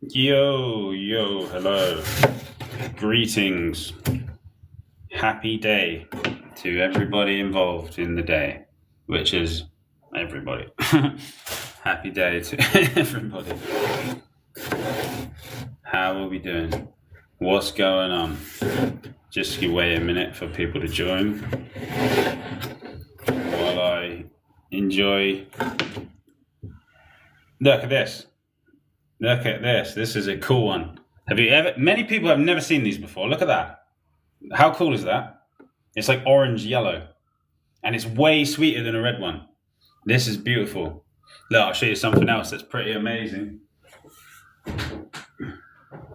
Yo, yo, hello. Greetings. Happy day to everybody involved in the day, which is everybody. Happy day to everybody. How are we doing? What's going on? Just you wait a minute for people to join while I enjoy. Look at this. Look at this. This is a cool one. Many people have never seen these before. Look at that. How cool is that? It's like orange yellow. And it's way sweeter than a red one. This is beautiful. Look, I'll show you something else that's pretty amazing.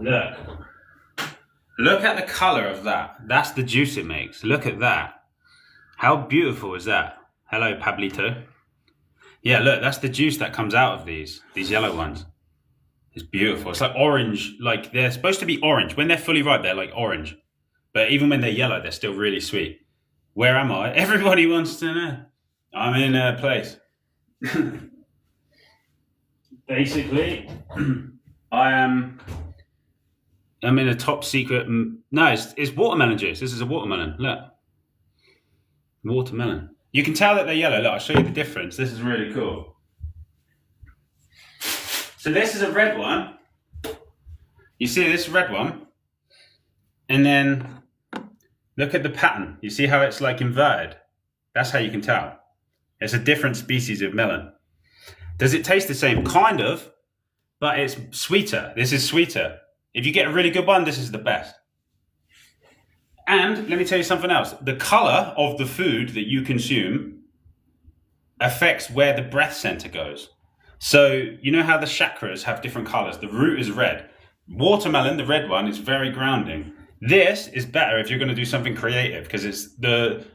Look. Look at the color of that. That's the juice it makes. Look at that. How beautiful is that? Hello, Pablito. Yeah, look, that's the juice that comes out of these yellow ones. It's beautiful. It's like orange. Like, they're supposed to be orange. When they're fully ripe, they're like orange. But even when they're yellow, they're still really sweet. Where am I? Everybody wants to know. I'm in a place. Basically, I'm in a top secret. No, it's watermelon juice. This is a watermelon. Look. Watermelon. You can tell that they're yellow. Look, I'll show you the difference. This is really cool. So this is a red one. You see this red one? And then look at the pattern. You see how it's like inverted? That's how you can tell. It's a different species of melon. Does it taste the same? Kind of, but it's sweeter. This is sweeter. If you get a really good one, this is the best. And let me tell you something else. The color of the food that you consume affects where the breath center goes. So you know how the chakras have different colors. The root is red. Watermelon, the red one, is very grounding. This is better if you're going to do something creative because it's the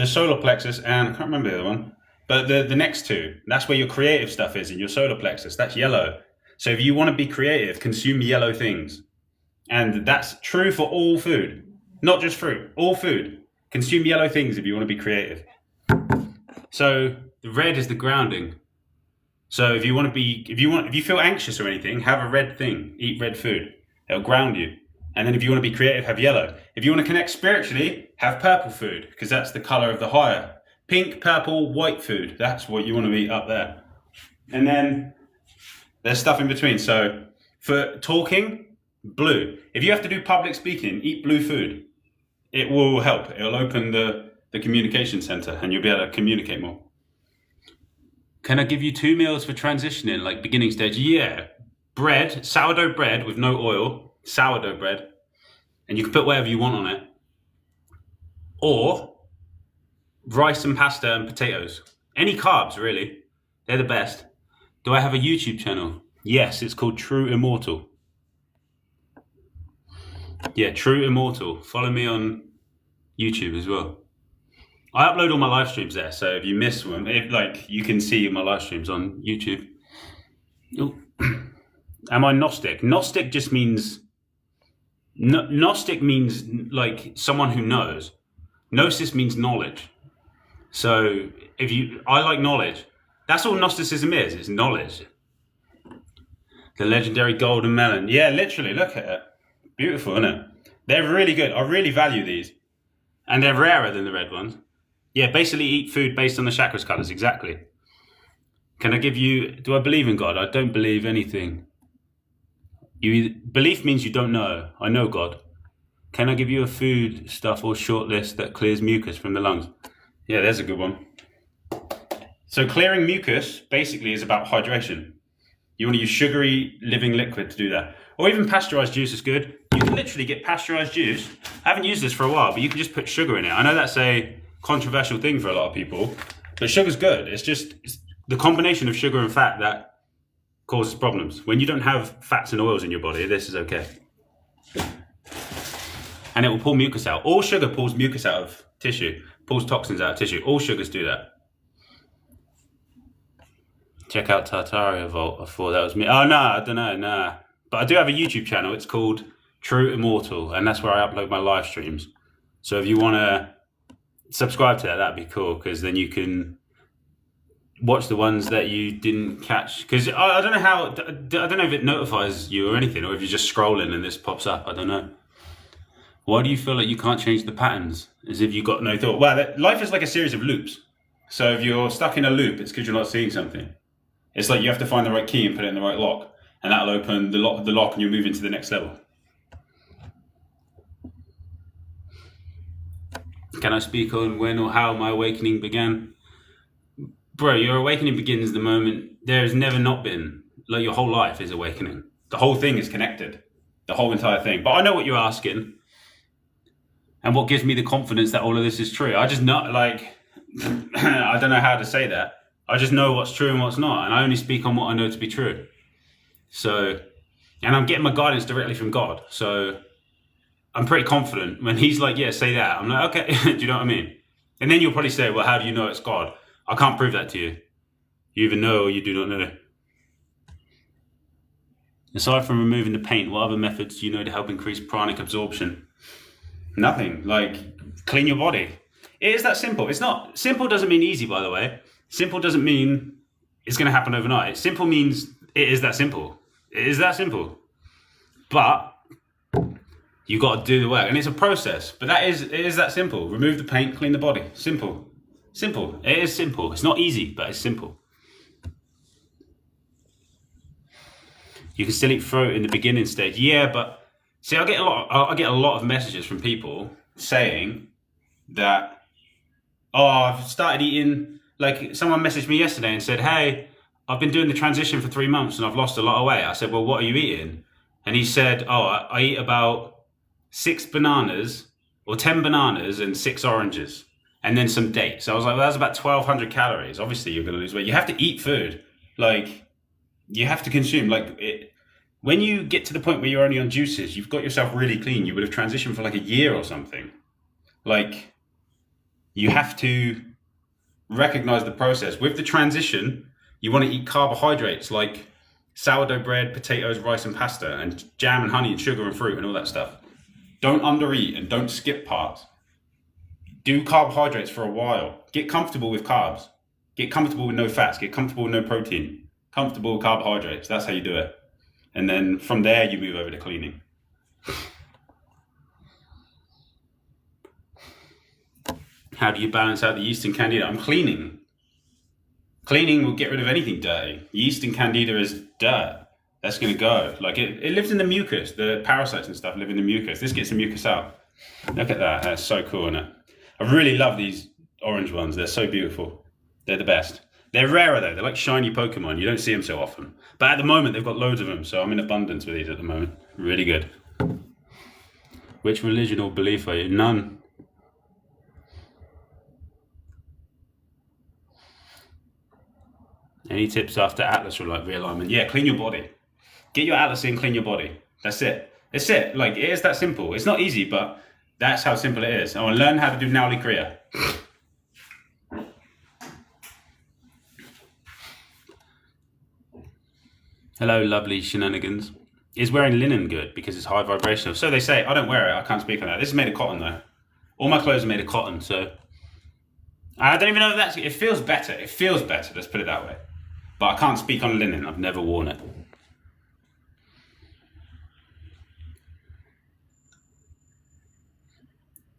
solar plexus and I can't remember the other one, but the next two. That's where your creative stuff is in your solar plexus. That's yellow. So if you want to be creative, consume yellow things, and that's true for all food, not just fruit. All food. Consume yellow things if you want to be creative. So the red is the grounding. So if you feel anxious or anything, have a red thing. Eat red food. It'll ground you. And then if you want to be creative, have yellow. If you want to connect spiritually, have purple food because that's the color of the higher. Pink, purple, white food. That's what you want to eat up there. And then there's stuff in between. So for talking, blue. If you have to do public speaking, eat blue food. It will help. It'll open the communication center and you'll be able to communicate more. Can I give you 2 meals for transitioning, like beginning stage? Yeah. Bread, sourdough bread with no oil, sourdough bread. And you can put whatever you want on it. Or rice and pasta and potatoes. Any carbs, really. They're the best. Do I have a YouTube channel? Yes, it's called True Immortal. Yeah, True Immortal. Follow me on YouTube as well. I upload all my live streams there, so if you miss one, you can see my live streams on YouTube. Ooh. Am I Gnostic? Gnostic just means Gnostic means like someone who knows. Gnosis means knowledge. So I like knowledge. That's all Gnosticism is. It's knowledge. The legendary golden melon. Yeah, literally. Look at it. Beautiful, isn't it? They're really good. I really value these, and they're rarer than the red ones. Yeah, basically eat food based on the chakras colors, exactly. Can I give you, do I believe in God? I don't believe anything. Belief means you don't know. I know God. Can I give you a food stuff or short list that clears mucus from the lungs? Yeah, there's a good one. So clearing mucus basically is about hydration. You want to use sugary living liquid to do that. Or even pasteurized juice is good. You can literally get pasteurized juice. I haven't used this for a while, but you can just put sugar in it. I know that's a controversial thing for a lot of people, but sugar's good. It's the combination of sugar and fat that causes problems. When you don't have fats and oils in your body, this is okay. And it will pull mucus out. All sugar pulls mucus out of tissue, pulls toxins out of tissue. All sugars do that. Check out Tartaria Vault. I thought that was me. Oh, no, I don't know, nah. But I do have a YouTube channel. It's called True Immortal, and that's where I upload my live streams. So if you want to subscribe to that, that'd be cool, because then you can Watch the ones that you didn't catch, because I don't know how. I don't know if it notifies you or anything, or if you're just scrolling and this pops up. I don't know. Why do you feel like you can't change the patterns? As if you've got no thought. Well, life is like a series of loops. So if you're stuck in a loop, it's because you're not seeing something. It's like you have to find the right key and put it in the right lock, and that'll open the lock, and you'll move into the next level. Can I speak on when or how my awakening began? Bro, your awakening begins the moment there has never not been. Like, your whole life is awakening. The whole thing is connected. The whole entire thing. But I know what you're asking. And what gives me the confidence that all of this is true. I just know, like, I don't know how to say that. I just know what's true and what's not. And I only speak on what I know to be true. So, and I'm getting my guidance directly from God. So I'm pretty confident when he's like, yeah, say that. I'm like, okay, do you know what I mean? And then you'll probably say, well, how do you know it's God? I can't prove that to you. You either know or you do not know. Aside from removing the paint, what other methods do you know to help increase pranic absorption? Nothing. Like, clean your body. It is that simple. It's not. Simple doesn't mean easy, by the way. Simple doesn't mean it's going to happen overnight. Simple means it is that simple. It is that simple. But you got to do the work, and it's a process. But it is that simple. Remove the paint, clean the body. Simple. Simple. It is simple. It's not easy, but it's simple. You can still eat fruit in the beginning stage. Yeah, but see, I get a lot of messages from people saying that, oh, I've started eating. Like, someone messaged me yesterday and said, hey, I've been doing the transition for 3 months and I've lost a lot of weight. I said, well, what are you eating? And he said, oh, I eat about 6 bananas or 10 bananas and 6 oranges. And then some dates. I was like, well, that's about 1,200 calories. Obviously, you're going to lose weight. You have to eat food. Like, you have to consume. Like, when you get to the point where you're only on juices, you've got yourself really clean. You would have transitioned for like a year or something. Like, you have to recognize the process. With the transition, you want to eat carbohydrates like sourdough bread, potatoes, rice, and pasta, and jam and honey and sugar and fruit and all that stuff. Don't undereat and don't skip parts. Do carbohydrates for a while. Get comfortable with carbs. Get comfortable with no fats. Get comfortable with no protein. Comfortable with carbohydrates. That's how you do it. And then from there, you move over to cleaning. How do you balance out the yeast and candida? I'm cleaning. Cleaning will get rid of anything dirty. Yeast and candida is dirt. That's going to go. Like, it lives in the mucus. The parasites and stuff live in the mucus. This gets the mucus out. Look at that. That's so cool, isn't it? I really love these orange ones. They're so beautiful. They're the best. They're rarer though. They're like shiny Pokemon. You don't see them so often. But at the moment, they've got loads of them. So I'm in abundance with these at the moment. Really good. Which religion or belief are you? None. Any tips after Atlas or like realignment? Yeah, clean your body. Get your Atlas in, clean your body. That's it. It's it. Like, it is that simple. It's not easy, but that's how simple it is. Oh, and learn how to do Nauli Kriya. Hello, lovely shenanigans. Is wearing linen good because it's high vibrational? So they say. I don't wear it. I can't speak on that. This is made of cotton though. All my clothes are made of cotton, so I don't even know if that's. It feels better. It feels better. Let's put it that way. But I can't speak on linen. I've never worn it.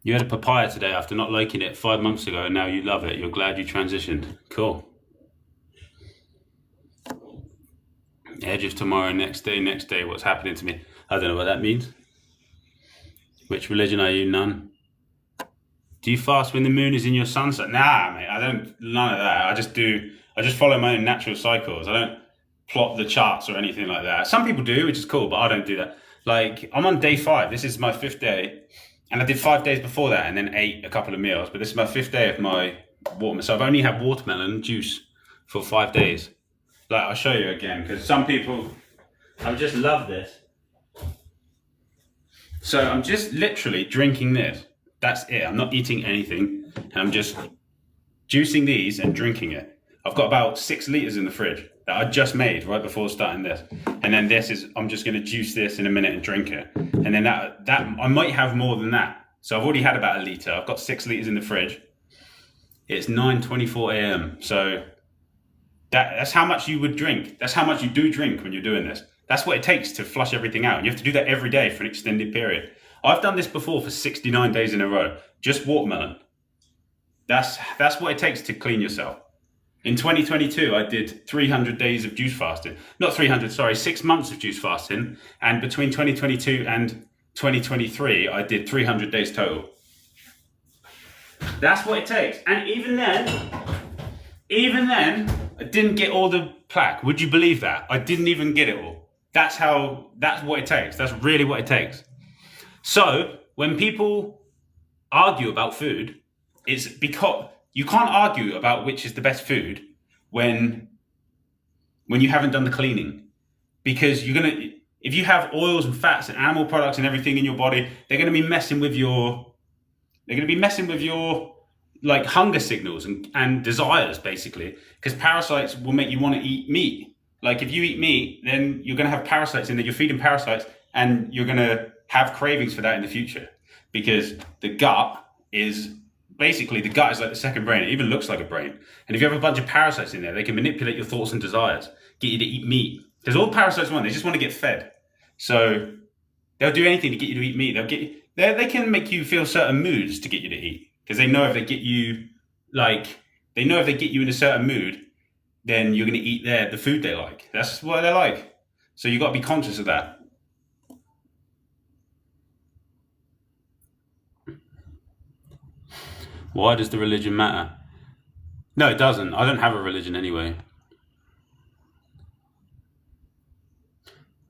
You had a papaya today after not liking it 5 months ago, and now you love it. You're glad you transitioned. Cool. Edge of tomorrow, next day, what's happening to me? I don't know what that means. Which religion are you? None. Do you fast when the moon is in your sunset? Nah, mate, I don't, none of that. I just follow my own natural cycles. I don't plot the charts or anything like that. Some people do, which is cool, but I don't do that. Like, I'm on day 5. This is my 5th day. And I did 5 days before that and then ate a couple of meals. But this is my 5th day of my watermelon. So I've only had watermelon juice for 5 days. Like, I'll show you again, because some people, I just love this. So I'm just literally drinking this. That's it. I'm not eating anything. And I'm just juicing these and drinking it. I've got about 6 liters in the fridge that I just made right before starting this. And then this is, I'm just going to juice this in a minute and drink it. And then that I might have more than that. So I've already had about a liter. I've got 6 liters in the fridge. It's 9:24 a.m. So That's how much you would drink. That's how much you do drink when you're doing this. That's what it takes to flush everything out. You have to do that every day for an extended period. I've done this before for 69 days in a row, just watermelon. That's what it takes to clean yourself. In 2022, I did 300 days of juice fasting. Not 300, sorry, 6 months of juice fasting. And between 2022 and 2023, I did 300 days total. That's what it takes. And even then, I didn't get all the plaque. Would you believe that? I didn't even get it all. That's what it takes. That's really what it takes. So when people argue about food, it's because you can't argue about which is the best food when you haven't done the cleaning. Because if you have oils and fats and animal products and everything in your body, they're going to be messing with your like hunger signals and desires, basically, because parasites will make you want to eat meat. Like if you eat meat, then you're going to have parasites in there. You're feeding parasites and you're going to have cravings for that in the future, because the gut is like the second brain. It even looks like a brain. And if you have a bunch of parasites in there, they can manipulate your thoughts and desires, get you to eat meat. Because all parasites want, they just want to get fed. So they'll do anything to get you to eat meat. They can make you feel certain moods to get you to eat. Because they know if they get you in a certain mood, then you're going to eat the food they like. That's what they like. So you've got to be conscious of that. Why does the religion matter? No, it doesn't. I don't have a religion anyway.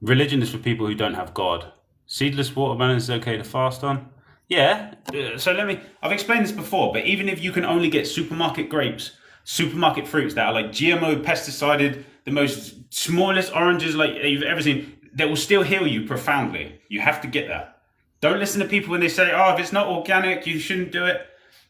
Religion is for people who don't have God. Seedless watermelon is okay to fast on? Yeah. So I've explained this before, but even if you can only get supermarket grapes, supermarket fruits that are like GMO pesticided, the most smallest oranges like you've ever seen, that will still heal you profoundly. You have to get that. Don't listen to people when they say, oh, if it's not organic, you shouldn't do it.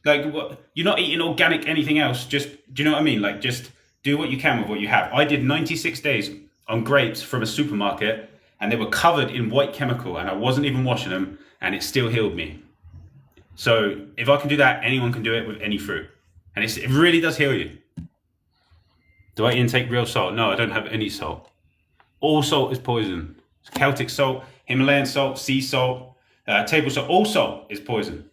Like, you're not eating organic anything else. Do you know what I mean? Like, just do what you can with what you have. I did 96 days on grapes from a supermarket, and they were covered in white chemical, and I wasn't even washing them, and it still healed me. So if I can do that, anyone can do it with any fruit. And it really does heal you. Do I intake real salt? No, I don't have any salt. All salt is poison. Celtic salt, Himalayan salt, sea salt, table salt, all salt is poison.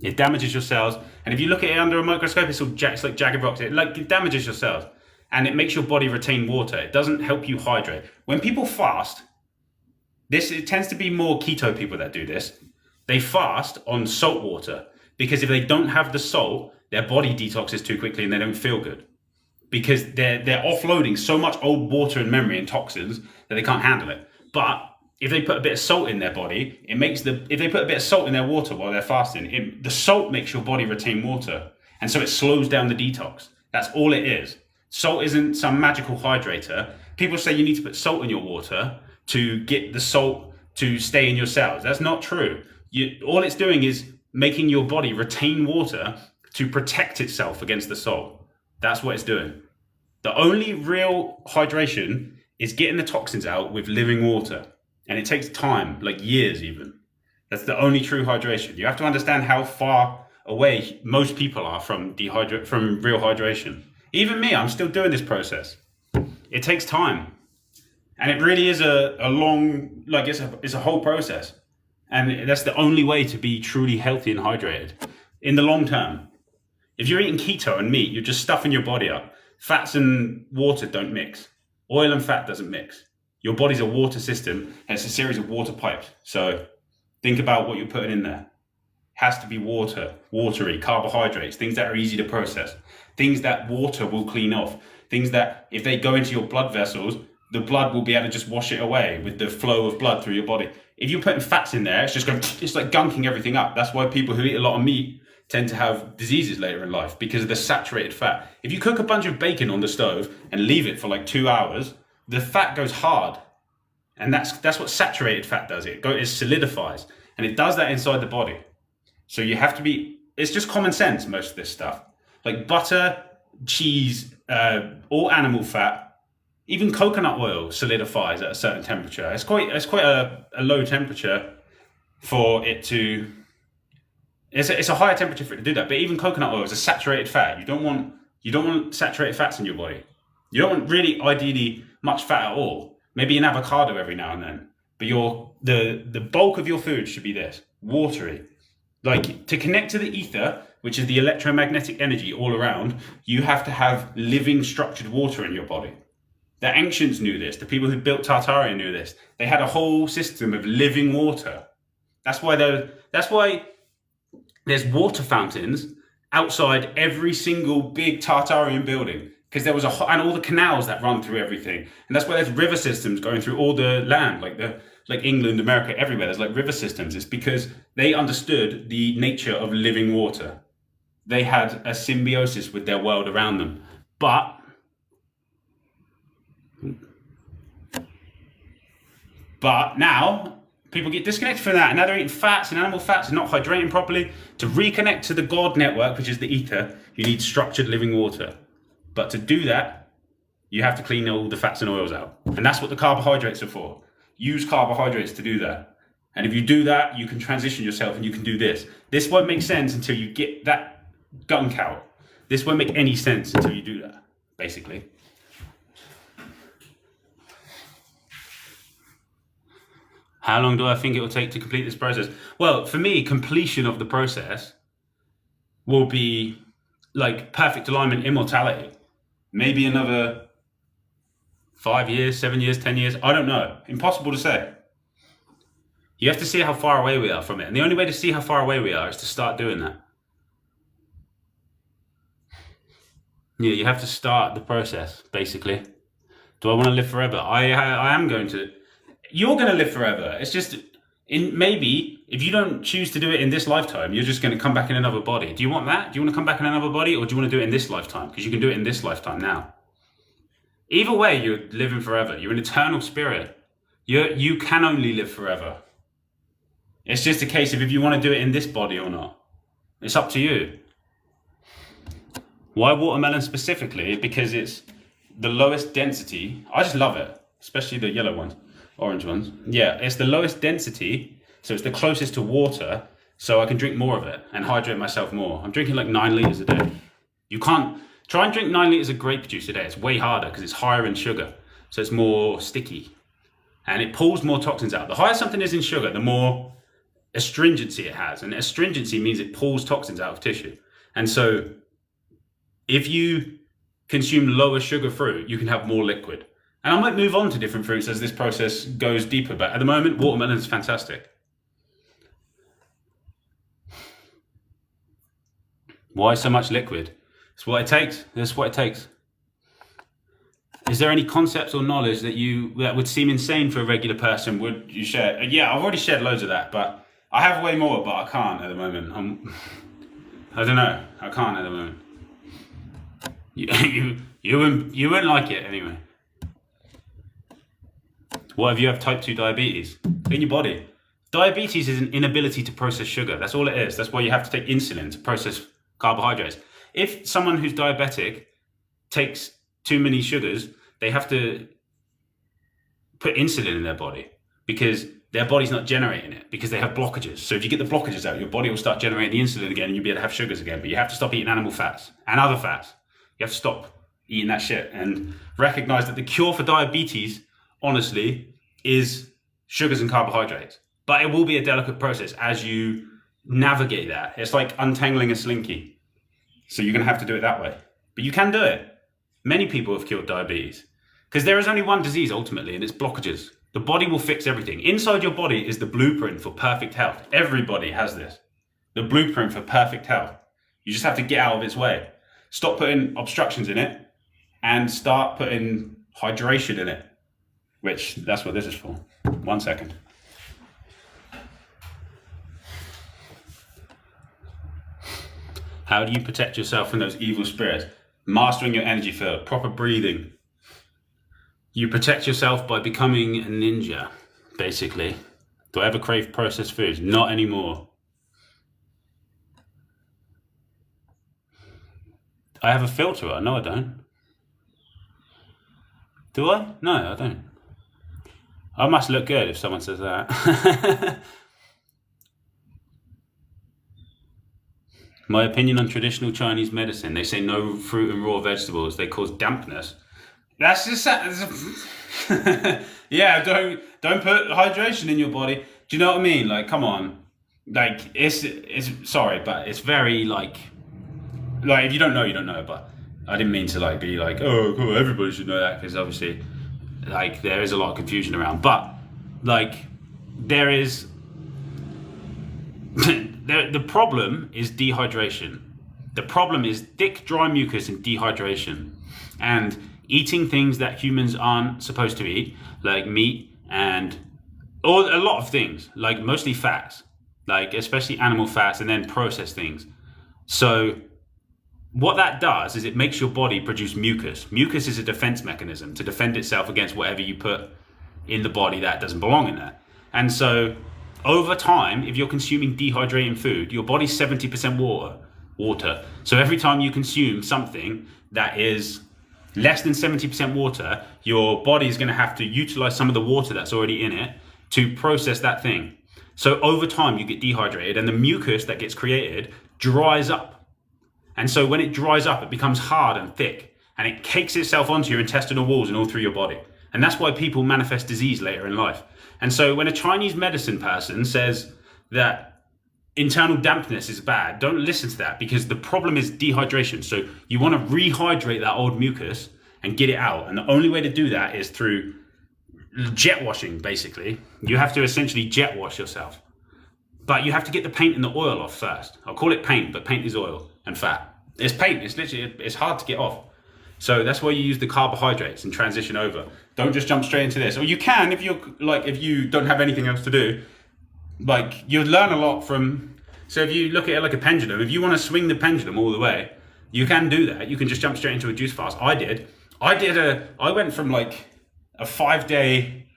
It damages your cells. And if you look at it under a microscope, it's like jagged rocks. It damages your cells. And it makes your body retain water. It doesn't help you hydrate. When people fast, it tends to be more keto people that do this. They fast on salt water, because if they don't have the salt, their body detoxes too quickly and they don't feel good, because they're offloading so much old water and memory and toxins that they can't handle it. But if they put a bit of salt in their body, if they put a bit of salt in their water while they're fasting, the salt makes your body retain water. And so it slows down the detox. That's all it is. Salt isn't some magical hydrator. People say you need to put salt in your water to get the salt to stay in your cells. That's not true. All it's doing is making your body retain water to protect itself against the salt. That's what it's doing. The only real hydration is getting the toxins out with living water. And it takes time, like years even. That's the only true hydration. You have to understand how far away most people are from real hydration. Even me, I'm still doing this process. It takes time. And it really is a long, like it's a whole process. And that's the only way to be truly healthy and hydrated in the long term. If you're eating keto and meat, you're just stuffing your body up. Fats and water don't mix. Oil and fat doesn't mix. Your body's a water system, and it's a series of water pipes. So think about what you're putting in there. It has to be watery, carbohydrates, things that are easy to process, things that water will clean off, things that if they go into your blood vessels, the blood will be able to just wash it away with the flow of blood through your body. If you're putting fats in there, it's like gunking everything up. That's why people who eat a lot of meat tend to have diseases later in life, because of the saturated fat. If you cook a bunch of bacon on the stove and leave it for like 2 hours, the fat goes hard. And that's what saturated fat does. It solidifies, and it does that inside the body. So you have to it's just common sense, most of this stuff. Like butter, cheese, all animal fat, even coconut oil solidifies at a certain temperature. It's quite a low temperature for it to It's a higher temperature for it to do that. But even coconut oil is a saturated fat. You don't want saturated fats in your body. You don't want really, ideally, much fat at all. Maybe an avocado every now and then. But the bulk of your food should be this: watery. Like, to connect to the ether, which is the electromagnetic energy all around, you have to have living structured water in your body. The ancients knew this. The people who built Tartaria knew this. They had a whole system of living water. That's why there's water fountains outside every single big Tartarian building, because there was and all the canals that run through everything. And that's why there's river systems going through all the land, like England, America, everywhere. There's like river systems. It's because they understood the nature of living water. They had a symbiosis with their world around them. But now people get disconnected from that, and now they're eating fats and animal fats and not hydrating properly. To reconnect to the God network, which is the ether, you need structured living water. But to do that, you have to clean all the fats and oils out. And that's what the carbohydrates are for. Use carbohydrates to do that. And if you do that, you can transition yourself and you can do this. This won't make sense until you get that gunk out. This won't make any sense until you do that, basically. How long do I think it will take to complete this process? Well, for me, completion of the process will be like perfect alignment, immortality. Maybe another 5 years, 7 years, 10 years. I don't know. Impossible to say. You have to see how far away we are from it. And the only way to see how far away we are is to start doing that. Yeah, you have to start the process, basically. Do I want to live forever? I am going to. You're going to live forever. It's just, maybe, if you don't choose to do it in this lifetime, you're just going to come back in another body. Do you want that? Do you want to come back in another body, or do you want to do it in this lifetime? Because you can do it in this lifetime now. Either way, you're living forever. You're an eternal spirit. You can only live forever. It's just a case of if you want to do it in this body or not. It's up to you. Why watermelon specifically? Because it's the lowest density. I just love it, especially the yellow ones, orange ones. Yeah, it's the lowest density, so it's the closest to water, so I can drink more of it and hydrate myself more. I'm drinking like 9 liters a day. You can't try and drink 9 liters of grape juice a day. It's way harder because it's higher in sugar, so it's more sticky and it pulls more toxins out. The higher something is in sugar, the more astringency it has, and astringency means it pulls toxins out of tissue. And so if you consume lower sugar fruit, you can have more liquid. And I might move on to different fruits as this process goes deeper, but at the moment, watermelon is fantastic. Why so much liquid? It's what it takes. That's what it takes. Is there any concepts or knowledge that would seem insane for a regular person? Would you share? Yeah, I've already shared loads of that, but I have way more, but I can't at the moment. I don't know. I can't at the moment. You wouldn't like it anyway. What if you have type 2 diabetes in your body? Diabetes is an inability to process sugar. That's all it is. That's why you have to take insulin to process carbohydrates. If someone who's diabetic takes too many sugars, they have to put insulin in their body because their body's not generating it because they have blockages. So if you get the blockages out, your body will start generating the insulin again and you'll be able to have sugars again. But you have to stop eating animal fats and other fats. You have to stop eating that shit and recognize that the cure for diabetes, honestly, is sugars and carbohydrates. But it will be a delicate process as you navigate that. It's like untangling a slinky. So you're going to have to do it that way. But you can do it. Many people have cured diabetes because there is only one disease ultimately, and it's blockages. The body will fix everything. Inside your body is the blueprint for perfect health. Everybody has this. The blueprint for perfect health. You just have to get out of its way. Stop putting obstructions in it and start putting hydration in it, which that's what this is for. 1 second. How do you protect yourself from those evil spirits? Mastering your energy field, proper breathing. You protect yourself by becoming a ninja, basically. Do I ever crave processed foods? Not anymore. I have a filter. No, I don't. Do I? No, I don't. I must look good if someone says that. My opinion on traditional Chinese medicine: they say no fruit and raw vegetables. They cause dampness. That's just yeah. Don't put hydration in your body. Do you know what I mean? Like, come on. Like, it's sorry, but it's very like if you don't know, you don't know. But I didn't mean to like be like, oh, cool, everybody should know that, because obviously, like, there is a lot of confusion around. But like, there is the problem is dehydration. The problem is thick, dry mucus and dehydration, and eating things that humans aren't supposed to eat, like meat and or a lot of things, like mostly fats, like especially animal fats, and then processed things. So what that does is it makes your body produce mucus. Mucus is a defense mechanism to defend itself against whatever you put in the body that doesn't belong in there. And so over time, if you're consuming dehydrating food, your body's 70% water. So every time you consume something that is less than 70% water, your body is going to have to utilize some of the water that's already in it to process that thing. So over time, you get dehydrated, and the mucus that gets created dries up. And so when it dries up, it becomes hard and thick, and it cakes itself onto your intestinal walls and all through your body. And that's why people manifest disease later in life. And so when a Chinese medicine person says that internal dampness is bad, don't listen to that, because the problem is dehydration. So you want to rehydrate that old mucus and get it out. And the only way to do that is through jet washing, basically. You have to essentially jet wash yourself. But you have to get the paint and the oil off first. I'll call it paint, but paint is oil and fat. It's paint. It's literally, it's hard to get off. So that's why you use the carbohydrates and transition over. Don't just jump straight into this. Or you can if you don't have anything else to do. Like, you'll learn a lot from. So if you look at it like a pendulum, if you want to swing the pendulum all the way, you can do that. You can just jump straight into a juice fast. I went from like a 5-day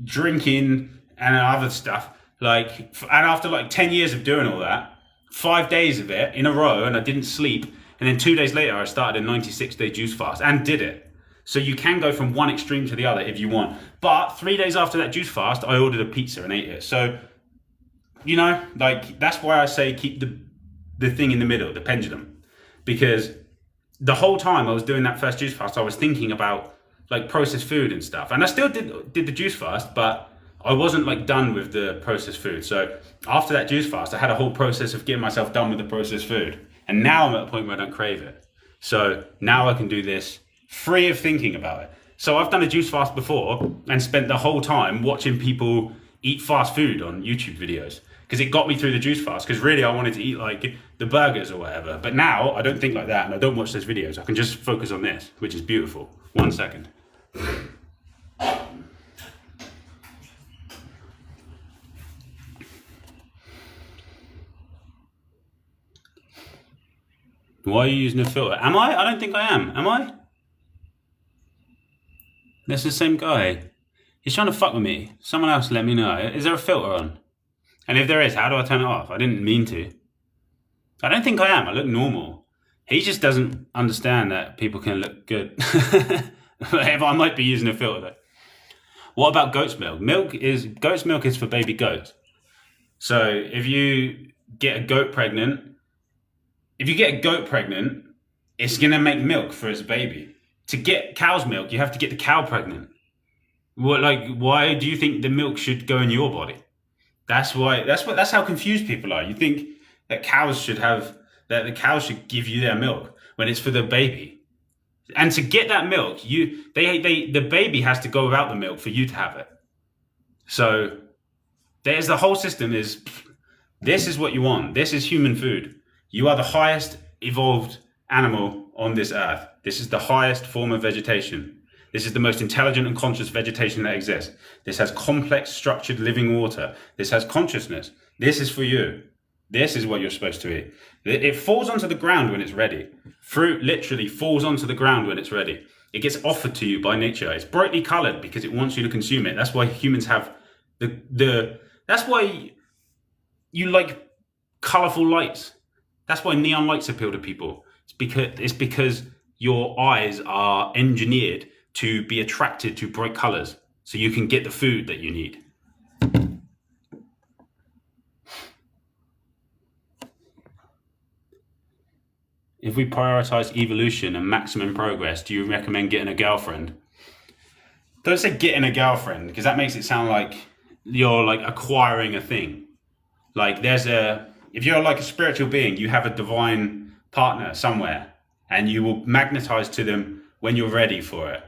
drinking and other stuff, and after like 10 years of doing all that, 5 days of it in a row, and I didn't sleep. And then 2 days later, I started a 96-day juice fast and did it. So you can go from one extreme to the other if you want. But 3 days after that juice fast, I ordered a pizza and ate it. So, that's why I say keep the thing in the middle, the pendulum. Because the whole time I was doing that first juice fast, I was thinking about like processed food and stuff. And I still did the juice fast, but I wasn't like done with the processed food. So after that juice fast, I had a whole process of getting myself done with the processed food. And now I'm at a point where I don't crave it. So now I can do this free of thinking about it. So I've done a juice fast before and spent the whole time watching people eat fast food on YouTube videos, because it got me through the juice fast, because really I wanted to eat like the burgers or whatever. But now I don't think like that, and I don't watch those videos. I can just focus on this, which is beautiful. 1 second. Why are you using a filter? Am I? I don't think I am. Am I? That's the same guy. He's trying to fuck with me. Someone else let me know. Is there a filter on? And if there is, how do I turn it off? I didn't mean to. I don't think I am. I look normal. He just doesn't understand that people can look good. I might be using a filter though. What about goat's milk? Goat's milk is for baby goats. So if you get a goat pregnant, it's going to make milk for its baby. To get cow's milk, you have to get the cow pregnant. Why do you think the milk should go in your body? That's how confused people are. You think that the cows should give you their milk when it's for the baby. And to get that milk, the baby has to go without the milk for you to have it. So there's the whole system this is what you want. This is human food. You are the highest evolved animal on this earth. This is the highest form of vegetation. This is the most intelligent and conscious vegetation that exists. This has complex, structured, living water. This has consciousness. This is for you. This is what you're supposed to eat. It falls onto the ground when it's ready. Fruit literally falls onto the ground when it's ready. It gets offered to you by nature. It's brightly colored because it wants you to consume it. That's why humans have that's why you like colorful lights. That's why neon lights appeal to people. It's because your eyes are engineered to be attracted to bright colors, so you can get the food that you need. If we prioritize evolution and maximum progress, do you recommend getting a girlfriend? Don't say getting a girlfriend, because that makes it sound like you're like acquiring a thing. Like if you're like a spiritual being, you have a divine partner somewhere and you will magnetize to them when you're ready for it.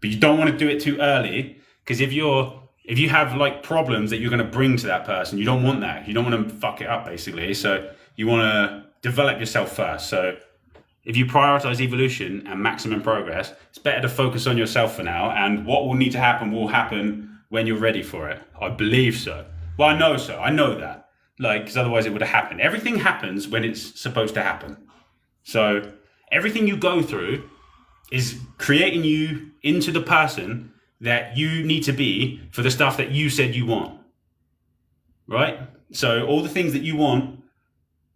But you don't want to do it too early, because if you have like problems that you're going to bring to that person, you don't want that. You don't want to fuck it up, basically. So you want to develop yourself first. So if you prioritize evolution and maximum progress, it's better to focus on yourself for now. And what will need to happen will happen when you're ready for it. I believe so. Well, I know so. I know that. Like, because otherwise it would have happened. Everything happens when it's supposed to happen. So everything you go through is creating you into the person that you need to be for the stuff that you said you want. Right? So all the things that you want,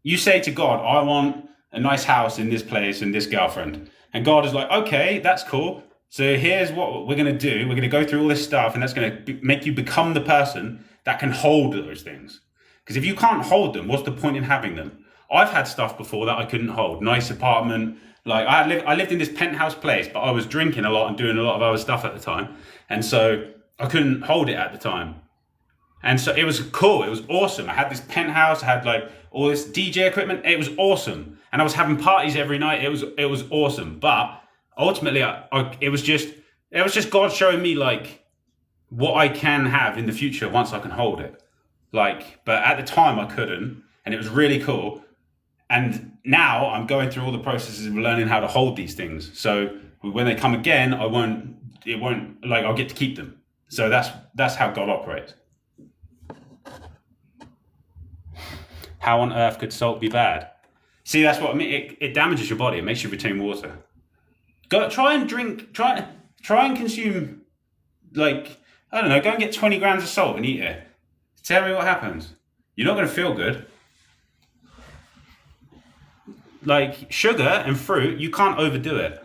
you say to God, I want a nice house in this place and this girlfriend. And God is like, okay, that's cool. So here's what we're going to do. We're going to go through all this stuff, and that's going to make you become the person that can hold those things. Because if you can't hold them, what's the point in having them? I've had stuff before that I couldn't hold. Nice apartment. Like I lived in this penthouse place, but I was drinking a lot and doing a lot of other stuff at the time. And so I couldn't hold it at the time. And so it was cool. It was awesome. I had this penthouse. I had like all this DJ equipment. It was awesome. And I was having parties every night. It was awesome. But ultimately, it was just God showing me like what I can have in the future once I can hold it. Like, but at the time I couldn't, and it was really cool. And now I'm going through all the processes of learning how to hold these things. So when they come again, I'll get to keep them. So that's how God operates. How on earth could salt be bad? See, that's what I mean. It damages your body. It makes you retain water. Try and consume, like, I don't know, go and get 20 grams of salt and eat it. Tell me what happens. You're not going to feel good. Like sugar and fruit, you can't overdo it.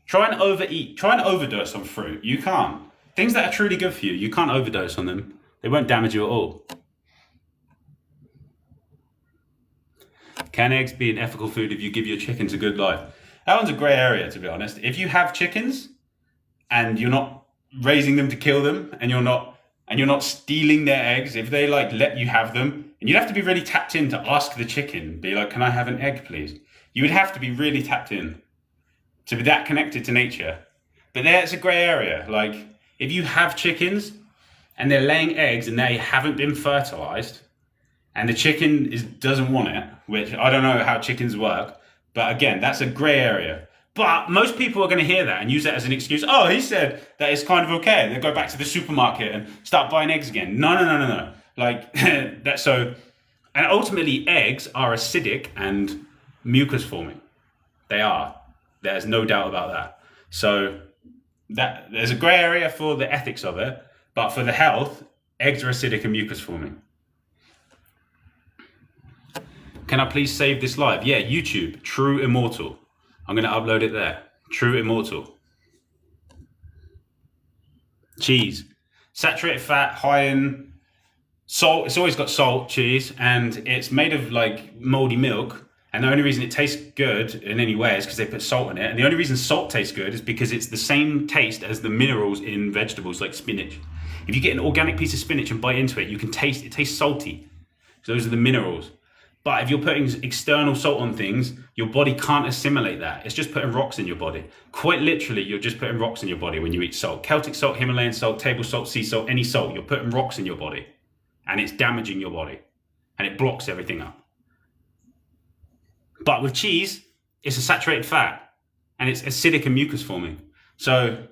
Try and overdose on fruit. You can't. Things that are truly good for you, you can't overdose on them. They won't damage you at all. Can eggs be an ethical food if you give your chickens a good life? That one's a grey area, to be honest. If you have chickens and you're not raising them to kill them, and you're not stealing their eggs, if they like let you have them, and you'd have to be really tapped in to ask the chicken, be like, can I have an egg, please? You would have to be really tapped in to be that connected to nature. But there's a grey area. Like, if you have chickens and they're laying eggs and they haven't been fertilized, and the chicken doesn't want it, which I don't know how chickens work, but again, that's a grey area. But most people are going to hear that and use that as an excuse. Oh, he said that it's kind of okay. They go back to the supermarket and start buying eggs again. No. Like, that's so. And ultimately, eggs are acidic and mucus forming. They are. There's no doubt about that. So that there's a grey area for the ethics of it, but for the health, eggs are acidic and mucus forming. Can I please save this live? Yeah, YouTube, True Immortal. I'm going to upload it there. True Immortal. Cheese. Saturated fat, high in salt. It's always got salt, cheese, and it's made of like moldy milk. And the only reason it tastes good in any way is because they put salt in it. And the only reason salt tastes good is because it's the same taste as the minerals in vegetables like spinach. If you get an organic piece of spinach and bite into it, you can taste it tastes salty. So those are the minerals. But if you're putting external salt on things, your body can't assimilate that. It's just putting rocks in your body. Quite literally, you're just putting rocks in your body when you eat salt. Celtic salt, Himalayan salt, table salt, sea salt, any salt, you're putting rocks in your body. And it's damaging your body. And it blocks everything up. But with cheese, it's a saturated fat. And it's acidic and mucus forming. So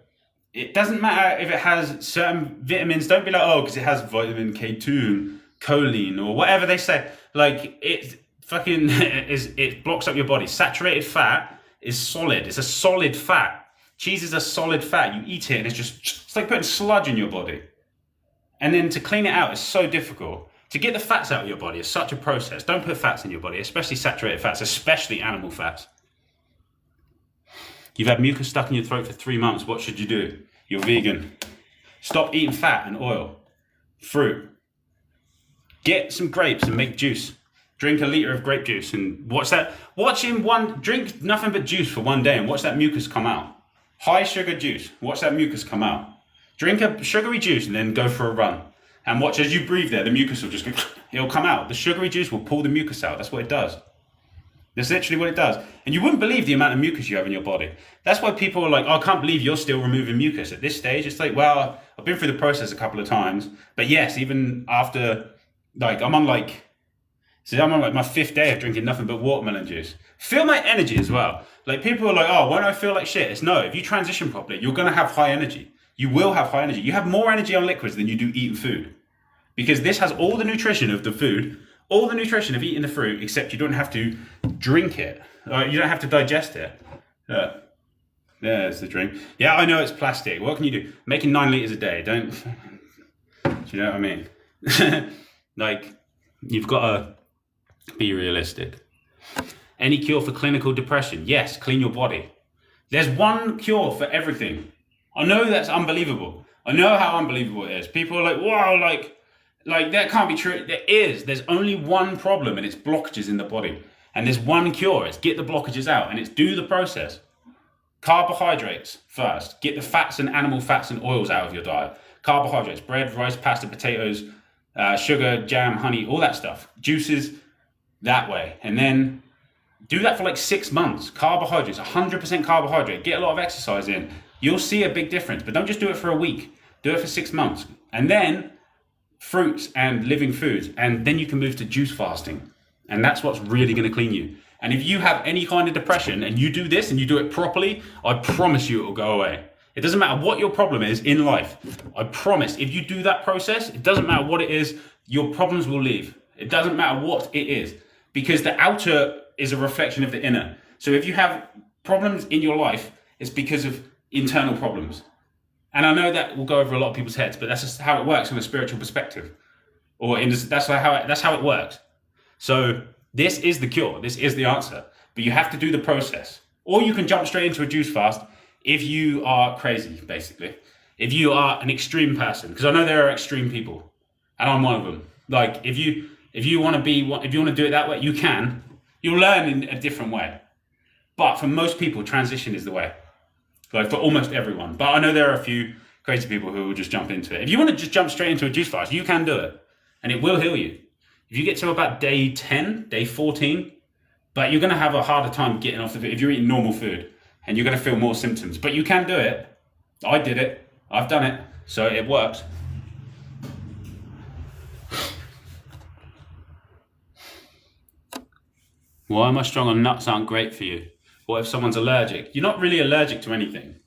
it doesn't matter if it has certain vitamins. Don't be like, oh, because it has vitamin K2 and choline or whatever they say. Like, it fucking it blocks up your body. Saturated fat is solid. It's a solid fat. Cheese is a solid fat. You eat it and it's like putting sludge in your body. And then to clean it out is so difficult. To get the fats out of your body is such a process. Don't put fats in your body, especially saturated fats, especially animal fats. You've had mucus stuck in your throat for 3 months. What should you do? You're vegan. Stop eating fat and oil. Fruit. Get some grapes and make juice. Drink a liter of grape juice and watch that. Drink nothing but juice for one day and watch that mucus come out. High sugar juice. Watch that mucus come out. Drink a sugary juice and then go for a run. And watch as you breathe there, the mucus will just go, it'll come out. The sugary juice will pull the mucus out. That's what it does. That's literally what it does. And you wouldn't believe the amount of mucus you have in your body. That's why people are like, oh, I can't believe you're still removing mucus at this stage. It's like, well, I've been through the process a couple of times. But yes, even after, like, I'm on like my 5th day of drinking nothing but watermelon juice. Feel my energy as well. Like, people are like, oh, why do I feel like shit? It's no, if you transition properly, you're going to have high energy. You will have high energy. You have more energy on liquids than you do eating food. Because this has all the nutrition of the food, all the nutrition of eating the fruit, except you don't have to drink it. You don't have to digest it. There's the drink. Yeah, I know it's plastic. What can you do? Making 9 liters a day. Do you know what I mean? Like, you've got to be realistic. Any cure for clinical depression? Yes, clean your body. There's one cure for everything. I know that's unbelievable. I know how unbelievable it is. People are like, wow, like that can't be true. There is. There's only one problem, and it's blockages in the body. And there's one cure. It's get the blockages out, and it's do the process. Carbohydrates first. Get the fats and animal fats and oils out of your diet. Carbohydrates, bread, rice, pasta, potatoes, sugar, jam, honey, all that stuff. Juices, that way. And then do that for like 6 months. Carbohydrates, 100% carbohydrate. Get a lot of exercise in. You'll see a big difference, but don't just do it for a week. Do it for 6 months. And then fruits and living foods. And then you can move to juice fasting. And that's what's really going to clean you. And if you have any kind of depression and you do this and you do it properly, I promise you it will go away. It doesn't matter what your problem is in life. I promise if you do that process, it doesn't matter what it is, your problems will leave. It doesn't matter what it is, because the outer is a reflection of the inner. So if you have problems in your life, it's because of internal problems. And I know that will go over a lot of people's heads, but that's just how it works from a spiritual perspective. That's how it works. So this is the cure. This is the answer. But you have to do the process. Or you can jump straight into a juice fast if you are crazy, basically. If you are an extreme person. Because I know there are extreme people. And I'm one of them. Like, if you want to do it that way, you can. You'll learn in a different way. But for most people, transition is the way. Like, for almost everyone. But I know there are a few crazy people who will just jump into it. If you want to just jump straight into a juice fast, you can do it. And it will heal you. If you get to about day 10, day 14, but you're going to have a harder time getting off the food if you're eating normal food, and you're going to feel more symptoms. But you can do it. I did it. I've done it. So it works. Why am I strong on nuts aren't great for you? What if someone's allergic? You're not really allergic to anything.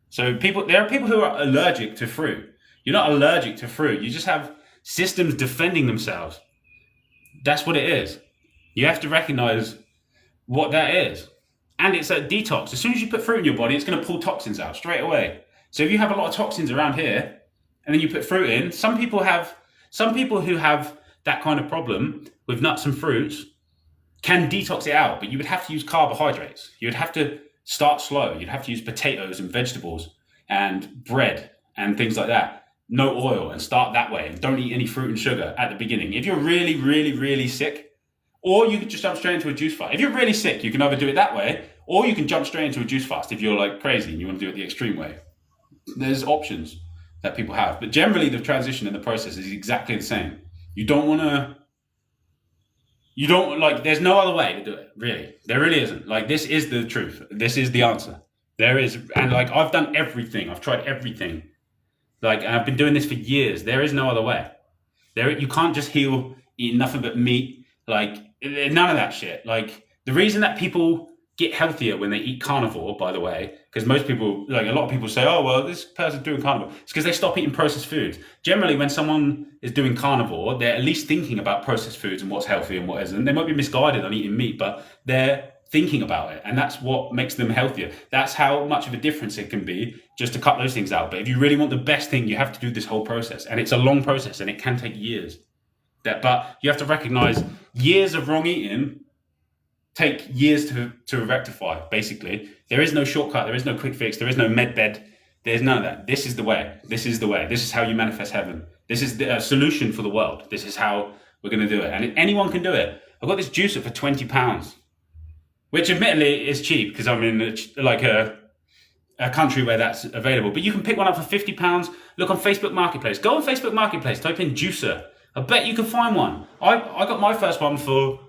So there are people who are allergic to fruit. You're not allergic to fruit. You just have systems defending themselves. That's what it is. You have to recognize what that is. And it's a detox. As soon as you put fruit in your body, it's going to pull toxins out straight away. So if you have a lot of toxins around here, and then you put fruit in, some people who have that kind of problem with nuts and fruits can detox it out, but you would have to use carbohydrates. You would have to start slow. You'd have to use potatoes and vegetables and bread and things like that. No oil, and start that way. And don't eat any fruit and sugar at the beginning. If you're really, really, really sick, or you can just jump straight into a juice fast. If you're really sick, you can either do it that way, or you can jump straight into a juice fast if you're like crazy and you want to do it the extreme way. There's options that people have. But generally, the transition and the process is exactly the same. There's no other way to do it, really. There really isn't. Like, this is the truth. This is the answer. There is, and like, I've done everything. I've tried everything. Like, I've been doing this for years. There is no other way. You can't just heal eating nothing but meat. Like, none of that shit. Like, the reason that people get healthier when they eat carnivore, by the way, because most people, like a lot of people say, oh, well, this person's doing carnivore. It's because they stop eating processed foods. Generally, when someone is doing carnivore, they're at least thinking about processed foods and what's healthy and what isn't. They might be misguided on eating meat, but they're thinking about it. And that's what makes them healthier. That's how much of a difference it can be just to cut those things out. But if you really want the best thing, you have to do this whole process. And it's a long process and it can take years. But you have to recognize years of wrong eating take years to rectify, basically. There is no shortcut. There is no quick fix. There is no med bed. There's none of that. This is the way. This is the way. This is how you manifest heaven. This is the solution for the world. This is how we're going to do it. And anyone can do it. I got this juicer for £20, which admittedly is cheap because I'm in a country where that's available. But you can pick one up for £50. Look on Facebook Marketplace. Go on Facebook Marketplace, type in juicer. I bet you can find one. I got my first one for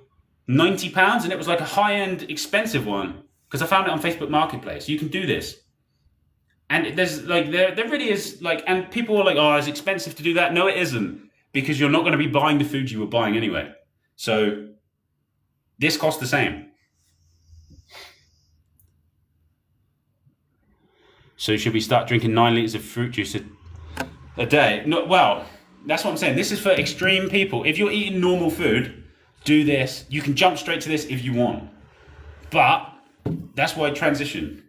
£90, and it was like a high-end, expensive one because I found it on Facebook Marketplace. You can do this. And there's like, there really is like, and people are like, oh, it's expensive to do that. No, it isn't, because you're not going to be buying the food you were buying anyway. So this costs the same. So should we start drinking 9 litres of fruit juice a day? No, well, that's what I'm saying. This is for extreme people. If you're eating normal food, do this. You can jump straight to this if you want. But that's why transition.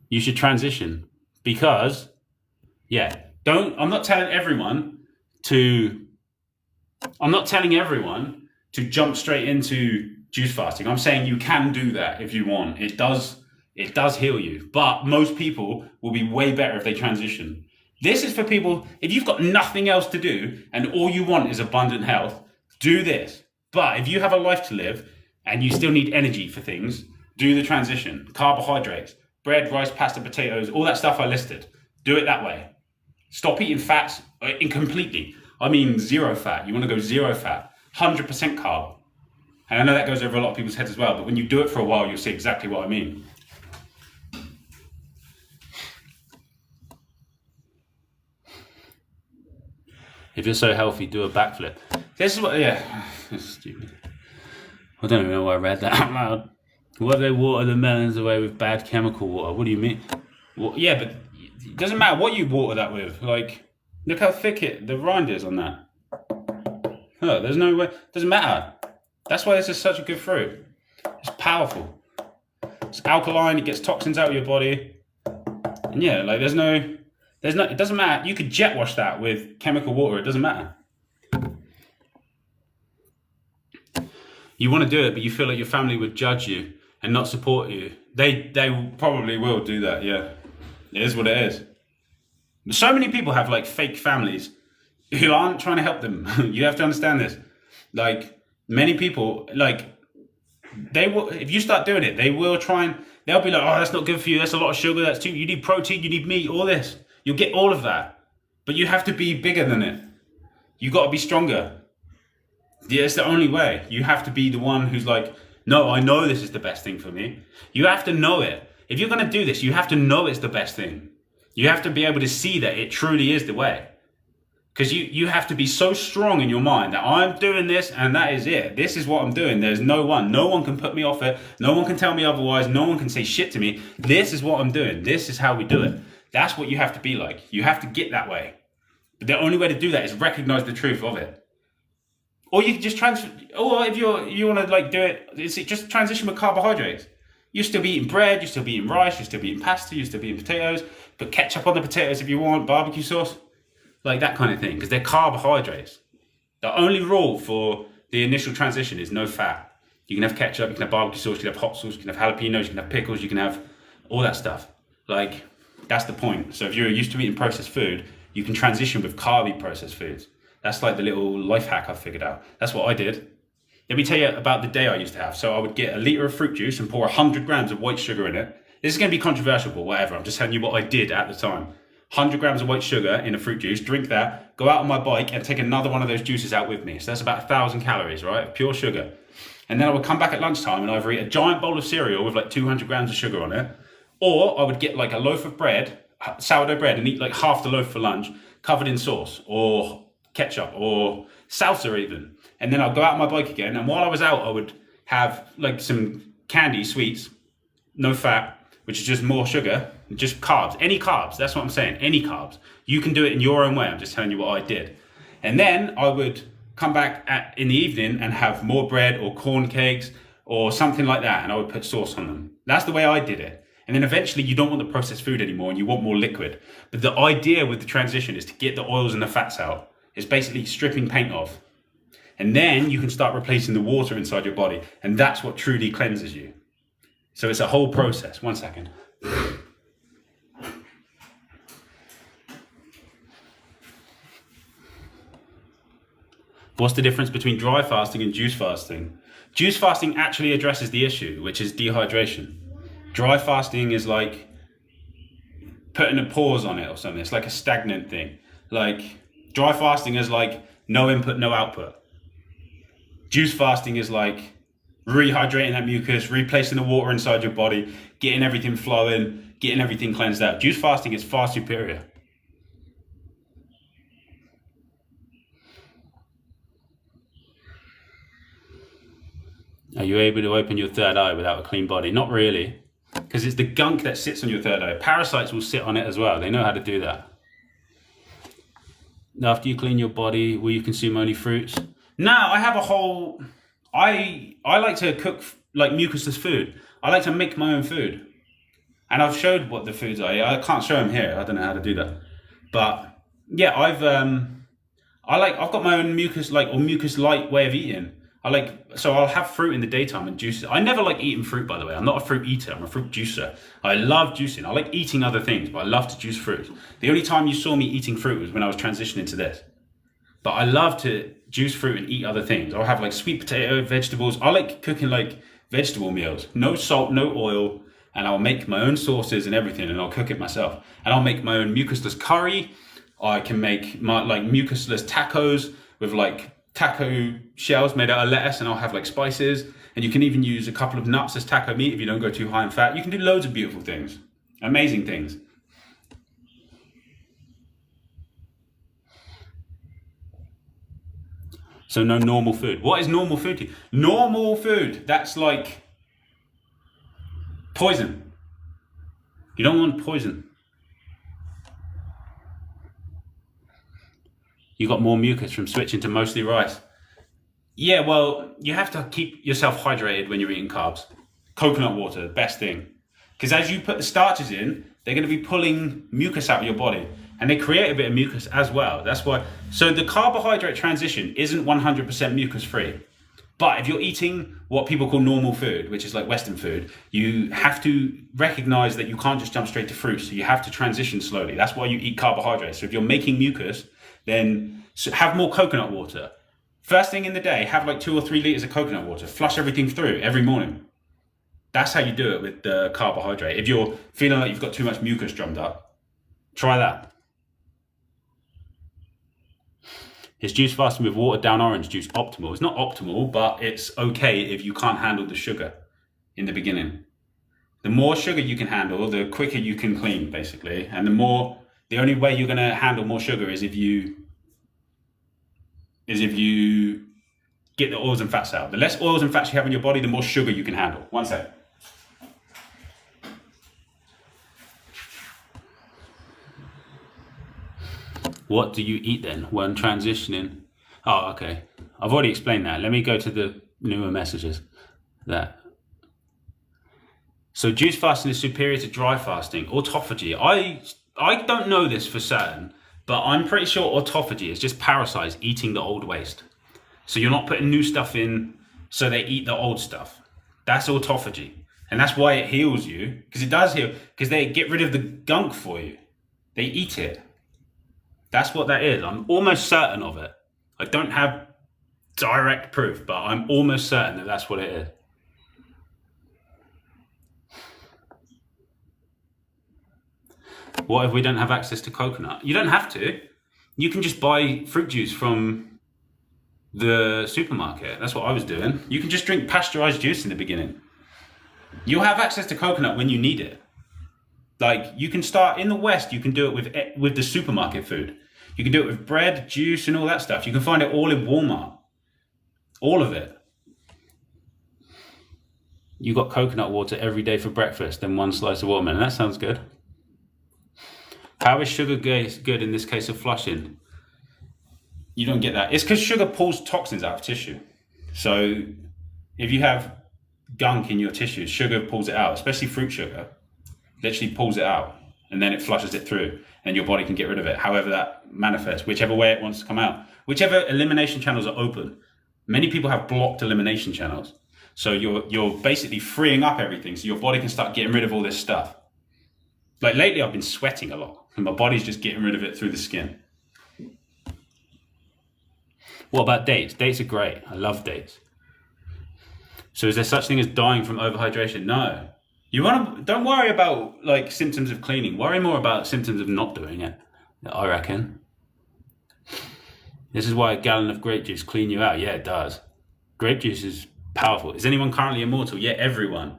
You should transition because, I'm not telling everyone to jump straight into juice fasting. I'm saying you can do that if you want. It does heal you, but most people will be way better if they transition. This is for people, if you've got nothing else to do and all you want is abundant health, do this. But if you have a life to live and you still need energy for things, do the transition. Carbohydrates, bread, rice, pasta, potatoes, all that stuff I listed. Do it that way. Stop eating fats completely. I mean, zero fat. You want to go zero fat, 100% carb. And I know that goes over a lot of people's heads as well, but when you do it for a while, you'll see exactly what I mean. If you're so healthy, do a backflip. This is what, that's stupid. I don't even know why I read that out loud. What if they water the melons away with bad chemical water? What do you mean? Well, yeah, but it doesn't matter what you water that with. Like, look how thick the rind is on that. Oh, there's no way. Doesn't matter. That's why this is such a good fruit. It's powerful. It's alkaline. It gets toxins out of your body. And yeah, like there's no. It doesn't matter. You could jet wash that with chemical water. It doesn't matter. You want to do it, but you feel like your family would judge you and not support you. They probably will do that. Yeah, it is what it is. So many people have like fake families who aren't trying to help them. You have to understand this. Like many people, like they will. If you start doing it, they will try and they'll be like, "Oh, that's not good for you. That's a lot of sugar. That's too. You need protein. You need meat. All this." You'll get all of that, but you have to be bigger than it. You got to be stronger. Yeah, it's the only way. You have to be the one who's like, no, I know this is the best thing for me. You have to know it. If you're going to do this, you have to know it's the best thing. You have to be able to see that it truly is the way. Because you have to be so strong in your mind that I'm doing this and that is it. This is what I'm doing. There's no one can put me off it. No one can tell me otherwise. No one can say shit to me. This is what I'm doing. This is how we do it. That's what you have to be like. You have to get that way. But the only way to do that is recognize the truth of it. Or you can just or if you want to like do it, it's just transition with carbohydrates. You're still eating bread, you're still eating rice, you're still eating pasta, you're still eating potatoes. Put ketchup on the potatoes if you want, barbecue sauce, like that kind of thing, because they're carbohydrates. The only rule for the initial transition is no fat. You can have ketchup, you can have barbecue sauce, you can have hot sauce, you can have jalapenos, you can have pickles, you can have all that stuff. Like, that's the point. So if you're used to eating processed food, you can transition with carby processed foods. That's like the little life hack I figured out. That's what I did. Let me tell you about the day I used to have. So I would get a litre of fruit juice and pour 100 grams of white sugar in it. This is going to be controversial, but whatever. I'm just telling you what I did at the time. 100 grams of white sugar in a fruit juice, drink that, go out on my bike and take another one of those juices out with me. So that's about 1,000 calories, right? Pure sugar. And then I would come back at lunchtime and either eat a giant bowl of cereal with like 200 grams of sugar on it, or I would get like a loaf of bread, sourdough bread, and eat like half the loaf for lunch, covered in sauce or ketchup or salsa even. And then I'd go out on my bike again, and while I was out, I would have like some candy, sweets, no fat, which is just more sugar, just carbs, any carbs. That's what I'm saying, any carbs. You can do it in your own way. I'm just telling you what I did. And then I would come back in the evening and have more bread or corn cakes or something like that, and I would put sauce on them. That's the way I did it. And then eventually you don't want the processed food anymore and you want more liquid. But the idea with the transition is to get the oils and the fats out. It's basically stripping paint off. And then you can start replacing the water inside your body. And that's what truly cleanses you. So it's a whole process. 1 second. What's the difference between dry fasting and juice fasting? Juice fasting actually addresses the issue, which is dehydration. Dry fasting is like putting a pause on it or something. It's like a stagnant thing. Like dry fasting is like no input, no output. Juice fasting is like rehydrating that mucus, replacing the water inside your body, getting everything flowing, getting everything cleansed out. Juice fasting is far superior. Are you able to open your third eye without a clean body? Not really, because it's the gunk that sits on your third eye. Parasites will sit on it as well. They know how to do that. After you clean your body, will you consume only fruits? No, I have a whole... I like to cook like mucusless food. I like to make my own food. And I've showed what the foods are. I can't show them here. I don't know how to do that. But yeah, I've got my own mucus light way of eating. So I'll have fruit in the daytime and juices. I never like eating fruit, by the way. I'm not a fruit eater. I'm a fruit juicer. I love juicing. I like eating other things, but I love to juice fruit. The only time you saw me eating fruit was when I was transitioning to this. But I love to juice fruit and eat other things. I'll have like sweet potato, vegetables. I like cooking like vegetable meals. No salt, no oil. And I'll make my own sauces and everything, and I'll cook it myself. And I'll make my own mucusless curry. I can make my like mucusless tacos with like taco shells made out of lettuce, and I'll have like spices. And you can even use a couple of nuts as taco meat if you don't go too high in fat. You can do loads of beautiful things, amazing things. So no normal food. What is normal food to you? Normal food, that's like poison. You don't want poison. You got more mucus from switching to mostly rice. Yeah, well, you have to keep yourself hydrated when you're eating carbs. Coconut water, best thing. Because as you put the starches in, they're going to be pulling mucus out of your body. And they create a bit of mucus as well. That's why. So the carbohydrate transition isn't 100% mucus free. But if you're eating what people call normal food, which is like Western food, you have to recognize that you can't just jump straight to fruit. So you have to transition slowly. That's why you eat carbohydrates. So if you're making mucus, then have more coconut water. First thing in the day, have like 2 or 3 liters of coconut water. Flush everything through every morning. That's how you do it with the carbohydrate. If you're feeling like you've got too much mucus drummed up, try that. Is juice fasting with watered down orange juice optimal? It's not optimal, but it's okay if you can't handle the sugar in the beginning. The more sugar you can handle, the quicker you can clean, basically. And the only way you're going to handle more sugar is if you get the oils and fats out. The less oils and fats you have in your body, the more sugar you can handle. One sec. What do you eat then when transitioning? Oh, okay. I've already explained that. Let me go to the newer messages. So juice fasting is superior to dry fasting. Autophagy. I don't know this for certain, but I'm pretty sure autophagy is just parasites eating the old waste. So you're not putting new stuff in, so they eat the old stuff. That's autophagy. And that's why it heals you, because it does heal, because they get rid of the gunk for you. They eat it. That's what that is. I'm almost certain of it. I don't have direct proof, but I'm almost certain that that's what it is. What if we don't have access to coconut? You don't have to. You can just buy fruit juice from the supermarket. That's what I was doing. You can just drink pasteurized juice in the beginning. You'll have access to coconut when you need it. Like, you can start in the West, you can do it with the supermarket food. You can do it with bread, juice, and all that stuff. You can find it all in Walmart. All of it. You got coconut water every day for breakfast and 1 slice of watermelon. That sounds good. How is sugar good in this case of flushing? You don't get that. It's because sugar pulls toxins out of tissue. So if you have gunk in your tissues, sugar pulls it out, especially fruit sugar. Literally pulls it out, and then it flushes it through, and your body can get rid of it, however that manifests, whichever way it wants to come out. Whichever elimination channels are open. Many people have blocked elimination channels. So you're basically freeing up everything, so your body can start getting rid of all this stuff. Like lately I've been sweating a lot, and my body's just getting rid of it through the skin. What about dates? Dates are great. I love dates. So is there such thing as dying from overhydration? No. Don't worry about like symptoms of cleaning. Worry more about symptoms of not doing it, I reckon. This is why a gallon of grape juice clean you out. Yeah, it does. Grape juice is powerful. Is anyone currently immortal? Yeah, everyone.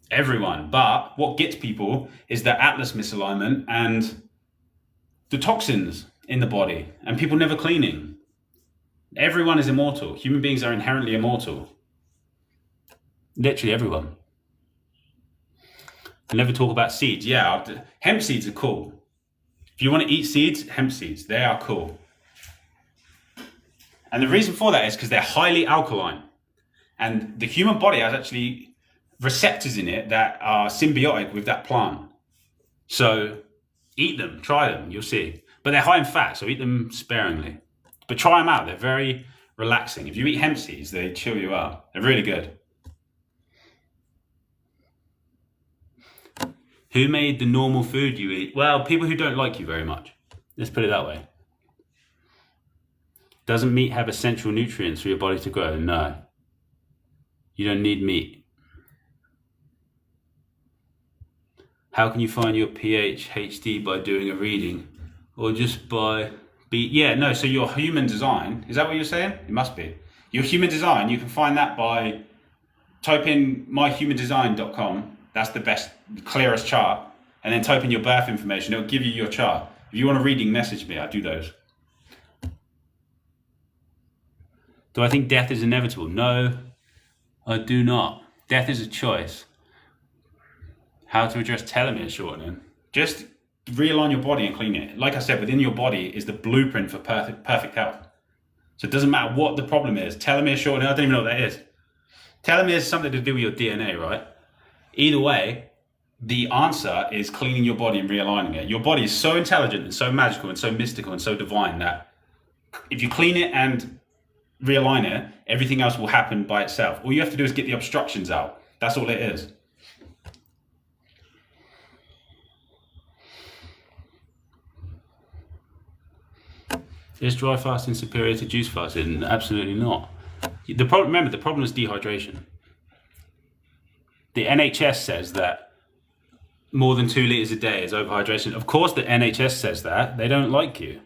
Everyone. But what gets people is the atlas misalignment and the toxins in the body and people never cleaning. Everyone is immortal. Human beings are inherently immortal. Literally everyone. I never talk about seeds. Yeah, hemp seeds are cool. If you want to eat seeds, hemp seeds, they are cool. And the reason for that is because they're highly alkaline. And the human body has actually receptors in it that are symbiotic with that plant. So eat them, try them, you'll see. But they're high in fat, so eat them sparingly. But try them out, they're very relaxing. If you eat hemp seeds, they chill you out. They're really good. Who made the normal food you eat? Well, people who don't like you very much. Let's put it that way. Doesn't meat have essential nutrients for your body to grow? No. You don't need meat. How can you find your PhD by doing a reading? Or just by... so your human design, is that what you're saying? It must be. Your human design, you can find that by type in myhumandesign.com. That's the best, clearest chart. And then type in your birth information. It'll give you your chart. If you want a reading, message me. I do those. Do I think death is inevitable? No, I do not. Death is a choice. How to address telomere shortening? Just realign your body and clean it. Like I said, within your body is the blueprint for perfect health. So it doesn't matter what the problem is. Telomere shortening, I don't even know what that is. Telomere is something to do with your DNA, right? Either way, the answer is cleaning your body and realigning it. Your body is so intelligent and so magical and so mystical and so divine that if you clean it and realign it, everything else will happen by itself. All you have to do is get the obstructions out. That's all it is. Is dry fasting superior to juice fasting? Absolutely not. Remember, the problem is dehydration. The NHS says that more than 2 liters a day is overhydration. Of course the NHS says that. They don't like you.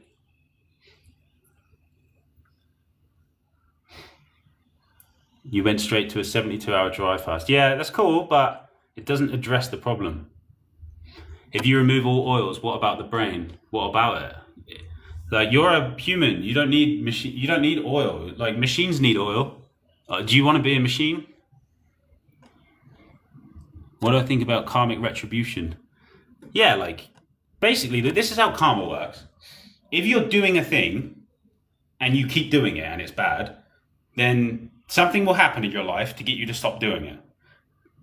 You went straight to a 72-hour dry fast. Yeah, that's cool, but it doesn't address the problem. If you remove all oils, what about the brain? What about it? Like, you're a human. You don't need You don't need oil. Like, machines need oil. Do you want to be a machine? What do I think about karmic retribution? Yeah, like, basically, this is how karma works. If you're doing a thing and you keep doing it and it's bad, then something will happen in your life to get you to stop doing it.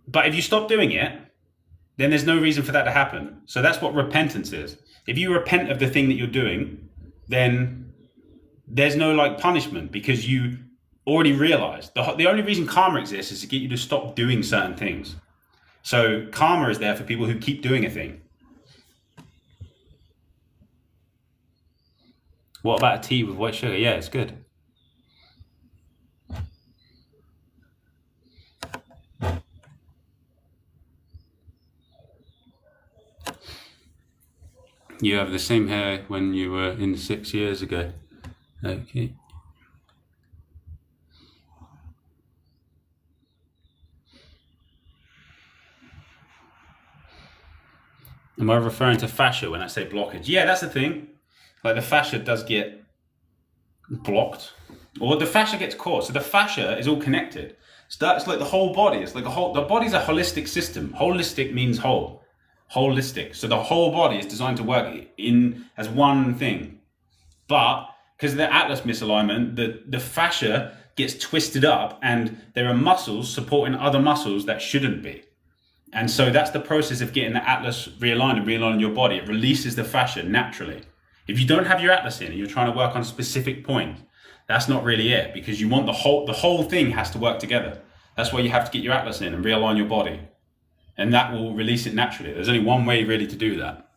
But if you stop doing it, then there's no reason for that to happen. So that's what repentance is. If you repent of the thing that you're doing, then there's no like punishment because you already realized. The only reason karma exists is to get you to stop doing certain things. So karma is there for people who keep doing a thing. What about a tea with white sugar? Yeah, it's good. You have the same hair when you were in 6 years ago. Okay. Am I referring to fascia when I say blockage? Yeah, that's the thing. Like, the fascia does get blocked, or the fascia gets caught. So the fascia is all connected. So that's like the whole body. It's like the body's a holistic system. Holistic means whole. Holistic. So the whole body is designed to work in as one thing. But because of the atlas misalignment, the fascia gets twisted up and there are muscles supporting other muscles that shouldn't be. And so that's the process of getting the atlas realigned and realigning your body. It releases the fascia naturally. If you don't have your atlas in and you're trying to work on a specific point, that's not really it, because you want the whole thing has to work together. That's why you have to get your atlas in and realign your body. And that will release it naturally. There's only one way really to do that.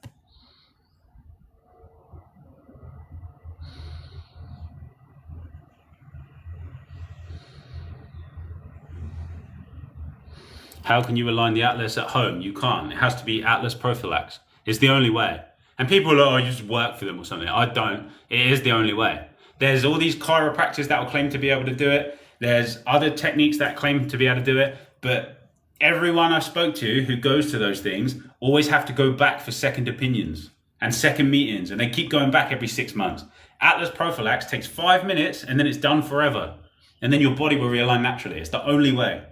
How can you align the Atlas at home? You can't. It has to be Atlas Prophylax. It's the only way. And people are like, oh, you just work for them or something. I don't. It is the only way. There's all these chiropractors that will claim to be able to do it. There's other techniques that claim to be able to do it. But everyone I spoke to who goes to those things always have to go back for second opinions and second meetings. And they keep going back every 6 months. Atlas Prophylax takes 5 minutes and then it's done forever. And then your body will realign naturally. It's the only way.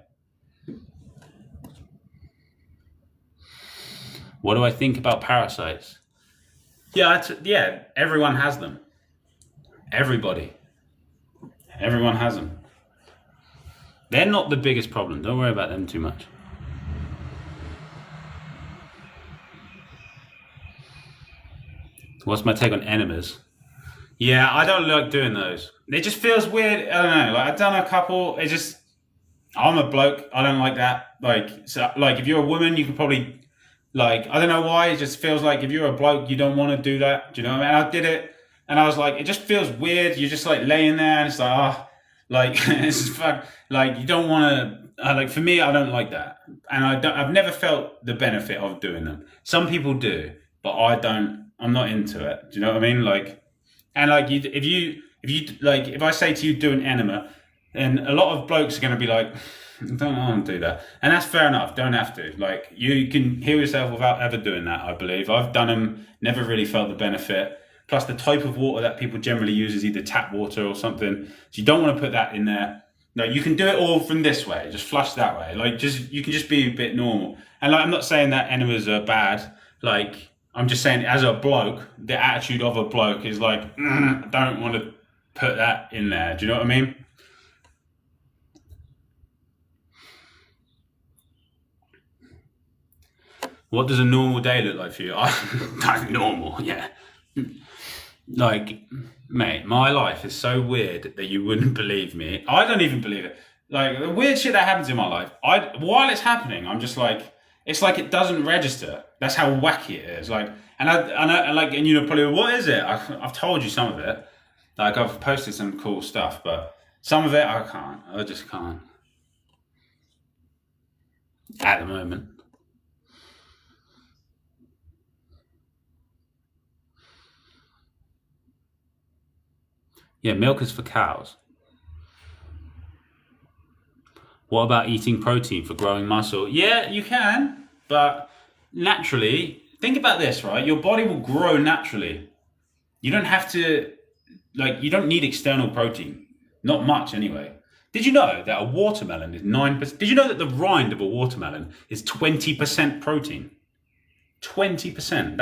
What do I think about parasites? Yeah, everyone has them. Everybody. Everyone has them. They're not the biggest problem. Don't worry about them too much. What's my take on enemas? Yeah, I don't like doing those. It just feels weird. I don't know. Like, I've done a couple. I'm a bloke. I don't like that. Like if you're a woman, you could probably, like, I don't know why. It just feels like if you're a bloke, you don't want to do that. Do you know what I mean? I did it, and I was like, it just feels weird. You're just like laying there, and it's like, like it's fun. Like you don't want to. Like for me, I don't like that, and I've never felt the benefit of doing them. Some people do, but I don't. I'm not into it. Do you know what I mean? Like, and like if you like, if I say to you do an enema, then a lot of blokes are going to be like, I don't want to do that. And that's fair enough. Don't have to. Like, you can heal yourself without ever doing that, I believe. I've done them, never really felt the benefit. Plus, the type of water that people generally use is either tap water or something. So you don't want to put that in there. No, you can do it all from this way. Just flush that way. Like, you can just be a bit normal. And like, I'm not saying that enemas are bad. Like, I'm just saying, as a bloke, the attitude of a bloke is like, I don't want to put that in there. Do you know what I mean? What does a normal day look like for you? That's normal, yeah. Like, mate, my life is so weird that you wouldn't believe me. I don't even believe it. Like, the weird shit that happens in my life, while it's happening, I'm just like, it's like it doesn't register. That's how wacky it is. Like, and you know, probably, what is it? I've told you some of it. Like, I've posted some cool stuff, but some of it I can't. I just can't. At the moment. Yeah, milk is for cows. What about eating protein for growing muscle? Yeah, you can, but naturally, think about this, right? Your body will grow naturally. You don't have to, like, you don't need external protein. Not much, anyway. Did you know that a watermelon is 9%? Did you know that the rind of a watermelon is 20% protein? 20%.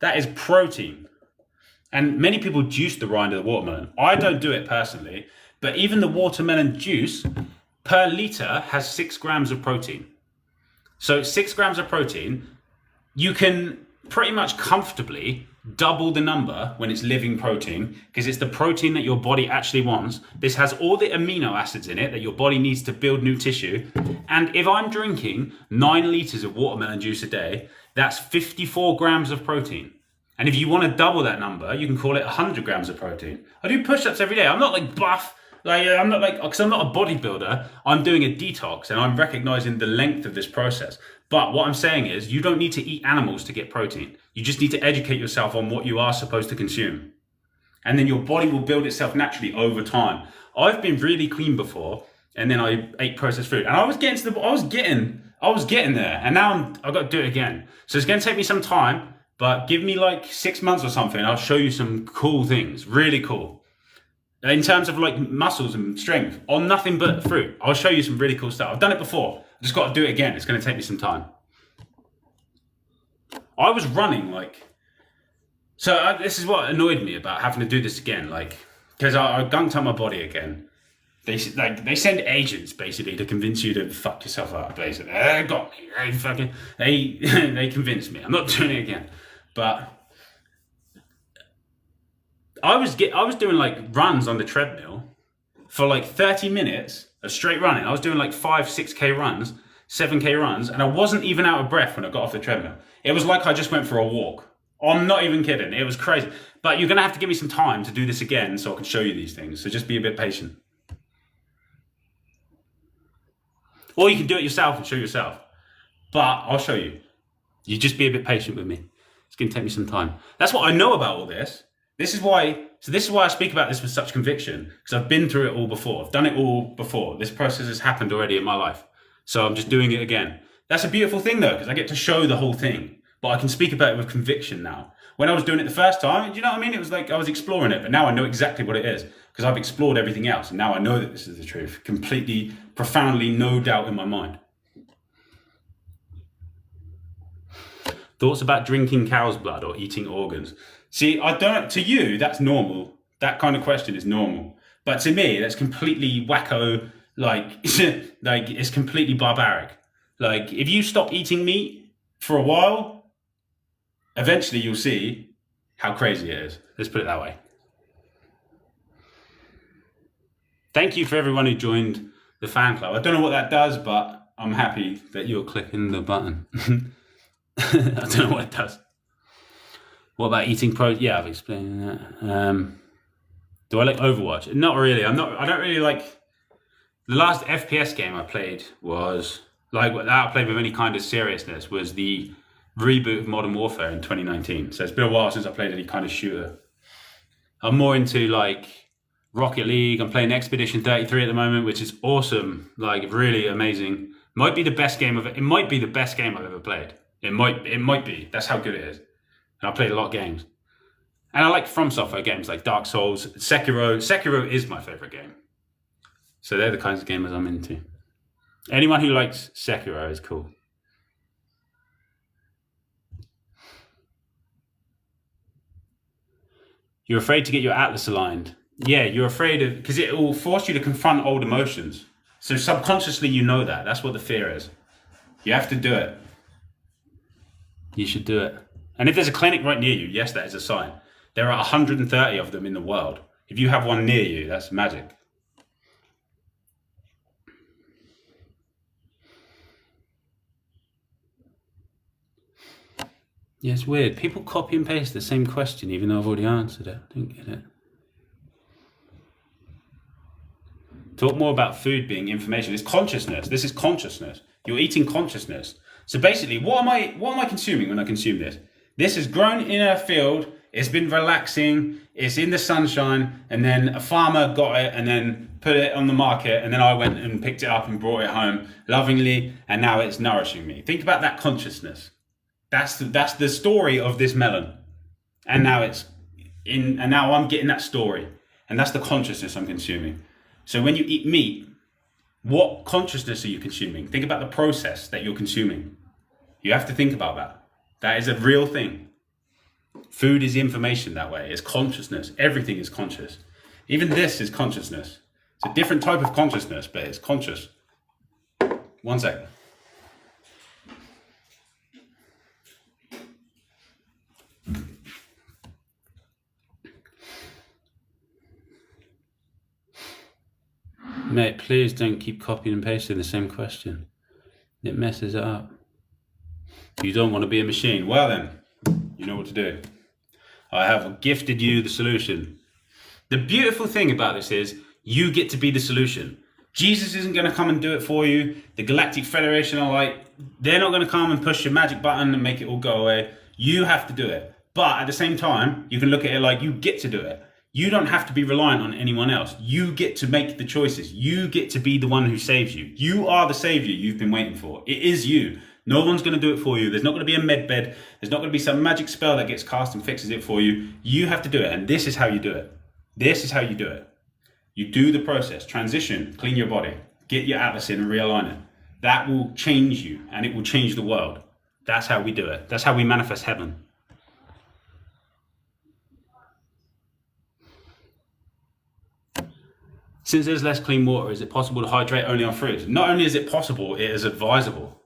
That is protein. And many people juice the rind of the watermelon. I don't do it personally, but even the watermelon juice per liter has 6 grams of protein. So 6 grams of protein, you can pretty much comfortably double the number when it's living protein, because it's the protein that your body actually wants. This has all the amino acids in it that your body needs to build new tissue. And if I'm drinking 9 liters of watermelon juice a day, that's 54 grams of protein. And if you want to double that number, you can call it 100 grams of protein. I do push-ups every day. I'm not like buff. Like, I'm not like, because I'm not a bodybuilder. I'm doing a detox and I'm recognizing the length of this process. But what I'm saying is, you don't need to eat animals to get protein. You just need to educate yourself on what you are supposed to consume. And then your body will build itself naturally over time. I've been really clean before, and then I ate processed food. And I was getting there. And now I've got to do it again. So it's going to take me some time. But give me like 6 months or something, I'll show you some cool things, really cool. In terms of like muscles and strength, on nothing but fruit, I'll show you some really cool stuff. I've done it before, I just got to do it again. It's going to take me some time. I was running this is what annoyed me about having to do this again, like, because I gunked up my body again. They send agents basically to convince you to fuck yourself up. Basically, they got me. They convinced me. I'm not doing it again. But I was doing like runs on the treadmill for like 30 minutes of straight running. I was doing like 5-6k runs, 7k runs, and I wasn't even out of breath when I got off the treadmill. It was like I just went for a walk. I'm not even kidding. It was crazy. But you're gonna have to give me some time to do this again so I can show you these things. So just be a bit patient. Or you can do it yourself and show yourself. But I'll show you. You just be a bit patient with me. It's going to take me some time. That's what I know about all this. This is why I speak about this with such conviction, because I've been through it all before. I've done it all before. This process has happened already in my life. So I'm just doing it again. That's a beautiful thing though, because I get to show the whole thing. But I can speak about it with conviction now. When I was doing it the first time, do you know what I mean? It was like I was exploring it, but now I know exactly what it is, because I've explored everything else. And now I know that this is the truth. Completely, profoundly, no doubt in my mind. Thoughts about drinking cow's blood or eating organs? See, to you, that's normal. That kind of question is normal. But to me, that's completely wacko, like it's completely barbaric. Like, if you stop eating meat for a while, eventually you'll see how crazy it is. Let's put it that way. Thank you for everyone who joined the fan club. I don't know what that does, but I'm happy that you're clicking the button. I don't know what it does. What about eating protein? Yeah, I've explained that. Do I like Overwatch? Not really. I don't really like. The last FPS game I played was like that I played with any kind of seriousness was the reboot of Modern Warfare in 2019. So it's been a while since I played any kind of shooter. I'm more into like Rocket League. I'm playing Expedition 33 at the moment, which is awesome. Like, really amazing. Might be the best game of it. It might be the best game I've ever played. It might be. That's how good it is. And I played a lot of games. And I like From Software games like Dark Souls, Sekiro. Sekiro is my favorite game. So they're the kinds of gamers I'm into. Anyone who likes Sekiro is cool. You're afraid to get your atlas aligned. Yeah, you're afraid of, because it will force you to confront old emotions. So subconsciously you know that. That's what the fear is. You have to do it. You should do it. And if there's a clinic right near you, yes, that is a sign. There are 130 of them in the world. If you have one near you, that's magic. Yeah, it's weird. People copy and paste the same question, even though I've already answered it. I don't get it. Talk more about food being information. It's consciousness. This is consciousness. You're eating consciousness. So basically, what am I consuming when I consume this? This is grown in a field. It's been relaxing. It's in the sunshine. And then a farmer got it and then put it on the market. And then I went and picked it up and brought it home lovingly. And now it's nourishing me. Think about that consciousness. That's the story of this melon. And now now I'm getting that story. And that's the consciousness I'm consuming. So when you eat meat, what consciousness are you consuming? Think about the process that you're consuming. You have to think about that. That is a real thing. Food is information that way. It's consciousness. Everything is conscious. Even this is consciousness. It's a different type of consciousness, but it's conscious. 1 second. Mate, please don't keep copying and pasting the same question. It messes it up. You don't want to be a machine. Well then, you know what to do. I have gifted you the solution. The beautiful thing about this is you get to be the solution. Jesus isn't going to come and do it for you. The Galactic Federation are like, they're not going to come and push your magic button and make it all go away. You have to do it. But at the same time, you can look at it like you get to do it. You don't have to be reliant on anyone else. You get to make the choices. You get to be the one who saves you. You are the savior you've been waiting for. It is you. No one's going to do it for you. There's not going to be a med bed. There's not going to be some magic spell that gets cast and fixes it for you. You have to do it. And this is how you do it. This is how you do it. You do the process. Transition. Clean your body. Get your atlas in and realign it. That will change you and it will change the world. That's how we do it. That's how we manifest heaven. Since there's less clean water, is it possible to hydrate only on fruits? Not only is it possible, it is advisable.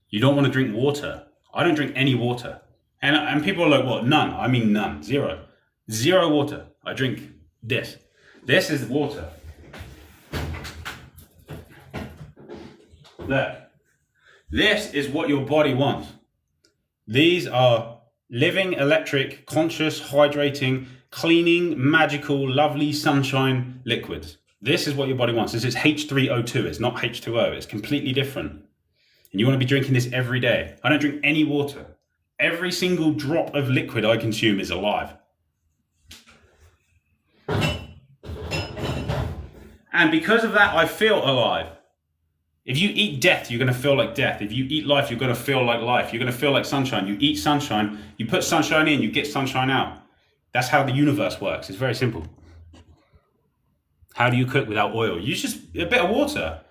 You don't want to drink water. I don't drink any water. And people are like, what, none? I mean none, zero. Zero water. I drink this. This is water. Look. This is what your body wants. These are living, electric, conscious, hydrating, cleaning, magical, lovely sunshine liquids. This is what your body wants. This is H3O2. It's not H2O. It's completely different. And you want to be drinking this every day. I don't drink any water. Every single drop of liquid I consume is alive. And because of that, I feel alive. If you eat death, you're going to feel like death. If you eat life, you're going to feel like life. You're going to feel like sunshine. You eat sunshine, you put sunshine in, you get sunshine out. That's how the universe works. It's very simple. How do you cook without oil? Use just a bit of water.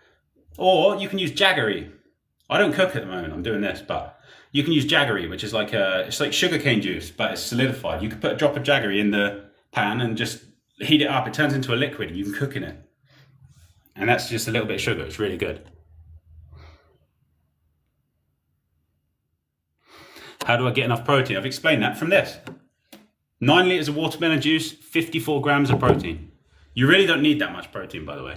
Or you can use Jaggery. I don't cook at the moment, I'm doing this, but you can use Jaggery, which is like it's like sugarcane juice, but it's solidified. You can put a drop of Jaggery in the pan and just heat it up. It turns into a liquid and you can cook in it. And that's just a little bit of sugar. It's really good. How do I get enough protein? I've explained that from this. 9 litres of watermelon juice, 54 grams of protein. You really don't need that much protein, by the way.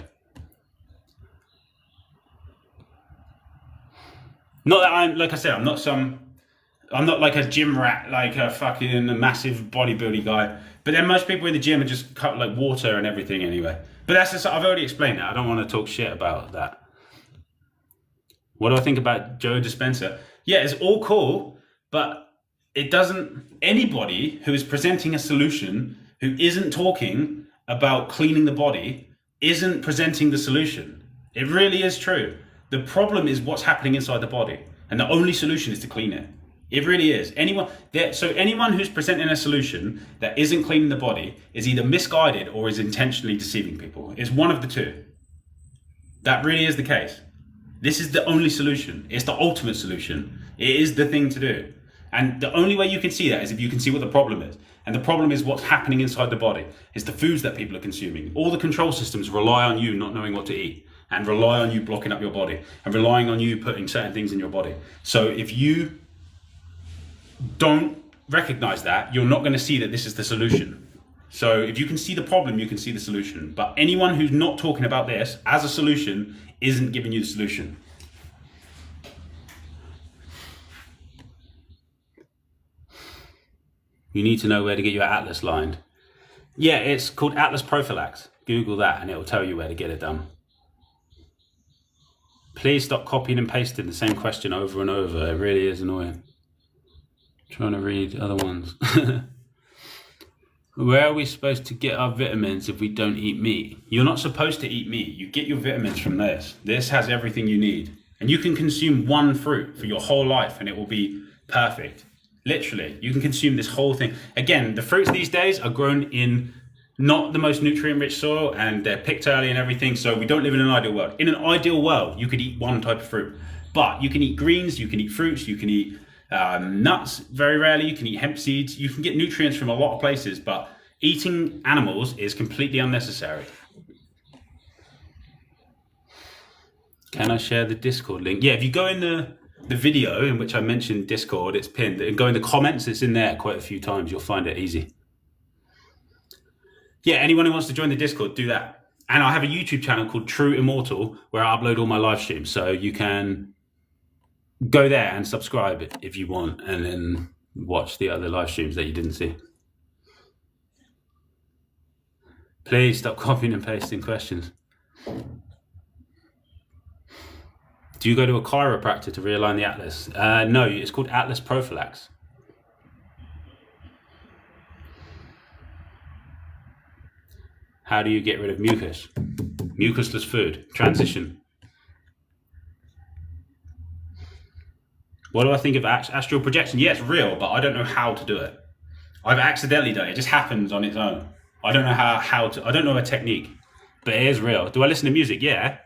Not that like I said, I'm not like a gym rat, like a fucking massive bodybuilding guy. But then most people in the gym are just cut like water and everything anyway. But that's just, I've already explained that. I don't want to talk shit about that. What do I think about Joe Dispenza? Yeah, it's all cool, but it doesn't, anybody who is presenting a solution who isn't talking about cleaning the body isn't presenting the solution. It really is true. The problem is what's happening inside the body, and the only solution is to clean it. It really is. Anyone who's presenting a solution that isn't cleaning the body is either misguided or is intentionally deceiving people. It's one of the two. That really is the case. This is the only solution. It's the ultimate solution. It is the thing to do. And the only way you can see that is if you can see what the problem is. And the problem is what's happening inside the body. It's the foods that people are consuming. All the control systems rely on you not knowing what to eat, and rely on you blocking up your body, and relying on you putting certain things in your body. So if you don't recognize that, you're not going to see that this is the solution. So if you can see the problem, you can see the solution. But anyone who's not talking about this as a solution isn't giving you the solution. You need to know where to get your Atlas lined. Yeah, it's called Atlas Prophylax. Google that and it will tell you where to get it done. Please stop copying and pasting the same question over and over. It really is annoying. Trying to read other ones. Where are we supposed to get our vitamins if we don't eat meat? You're not supposed to eat meat. You get your vitamins from this. This has everything you need. And you can consume one fruit for your whole life and it will be perfect. Literally, you can consume this whole thing. Again, the fruits these days are grown in not the most nutrient-rich soil and they're picked early and everything, so we don't live in an ideal world. In an ideal world, you could eat one type of fruit. But you can eat greens, you can eat fruits, you can eat nuts very rarely, you can eat hemp seeds, you can get nutrients from a lot of places, but eating animals is completely unnecessary. Can I share the Discord link? Yeah, if you go in the video in which I mentioned Discord, it's pinned, and go in the comments, it's in there quite a few times, you'll find it easy. Yeah, anyone who wants to join the Discord, do that. And I have a YouTube channel called True Immortal where I upload all my live streams, so you can go there and subscribe if you want, and then watch the other live streams that you didn't see. Please stop copying and pasting questions. Do you go to a chiropractor to realign the Atlas? No, it's called Atlas Prophylax. How do you get rid of mucus? Mucusless food. Transition. What do I think of astral projection? Yeah, it's real, but I don't know how to do it. I've accidentally done it. It just happens on its own. I don't know how to. I don't know a technique, but it is real. Do I listen to music? Yeah.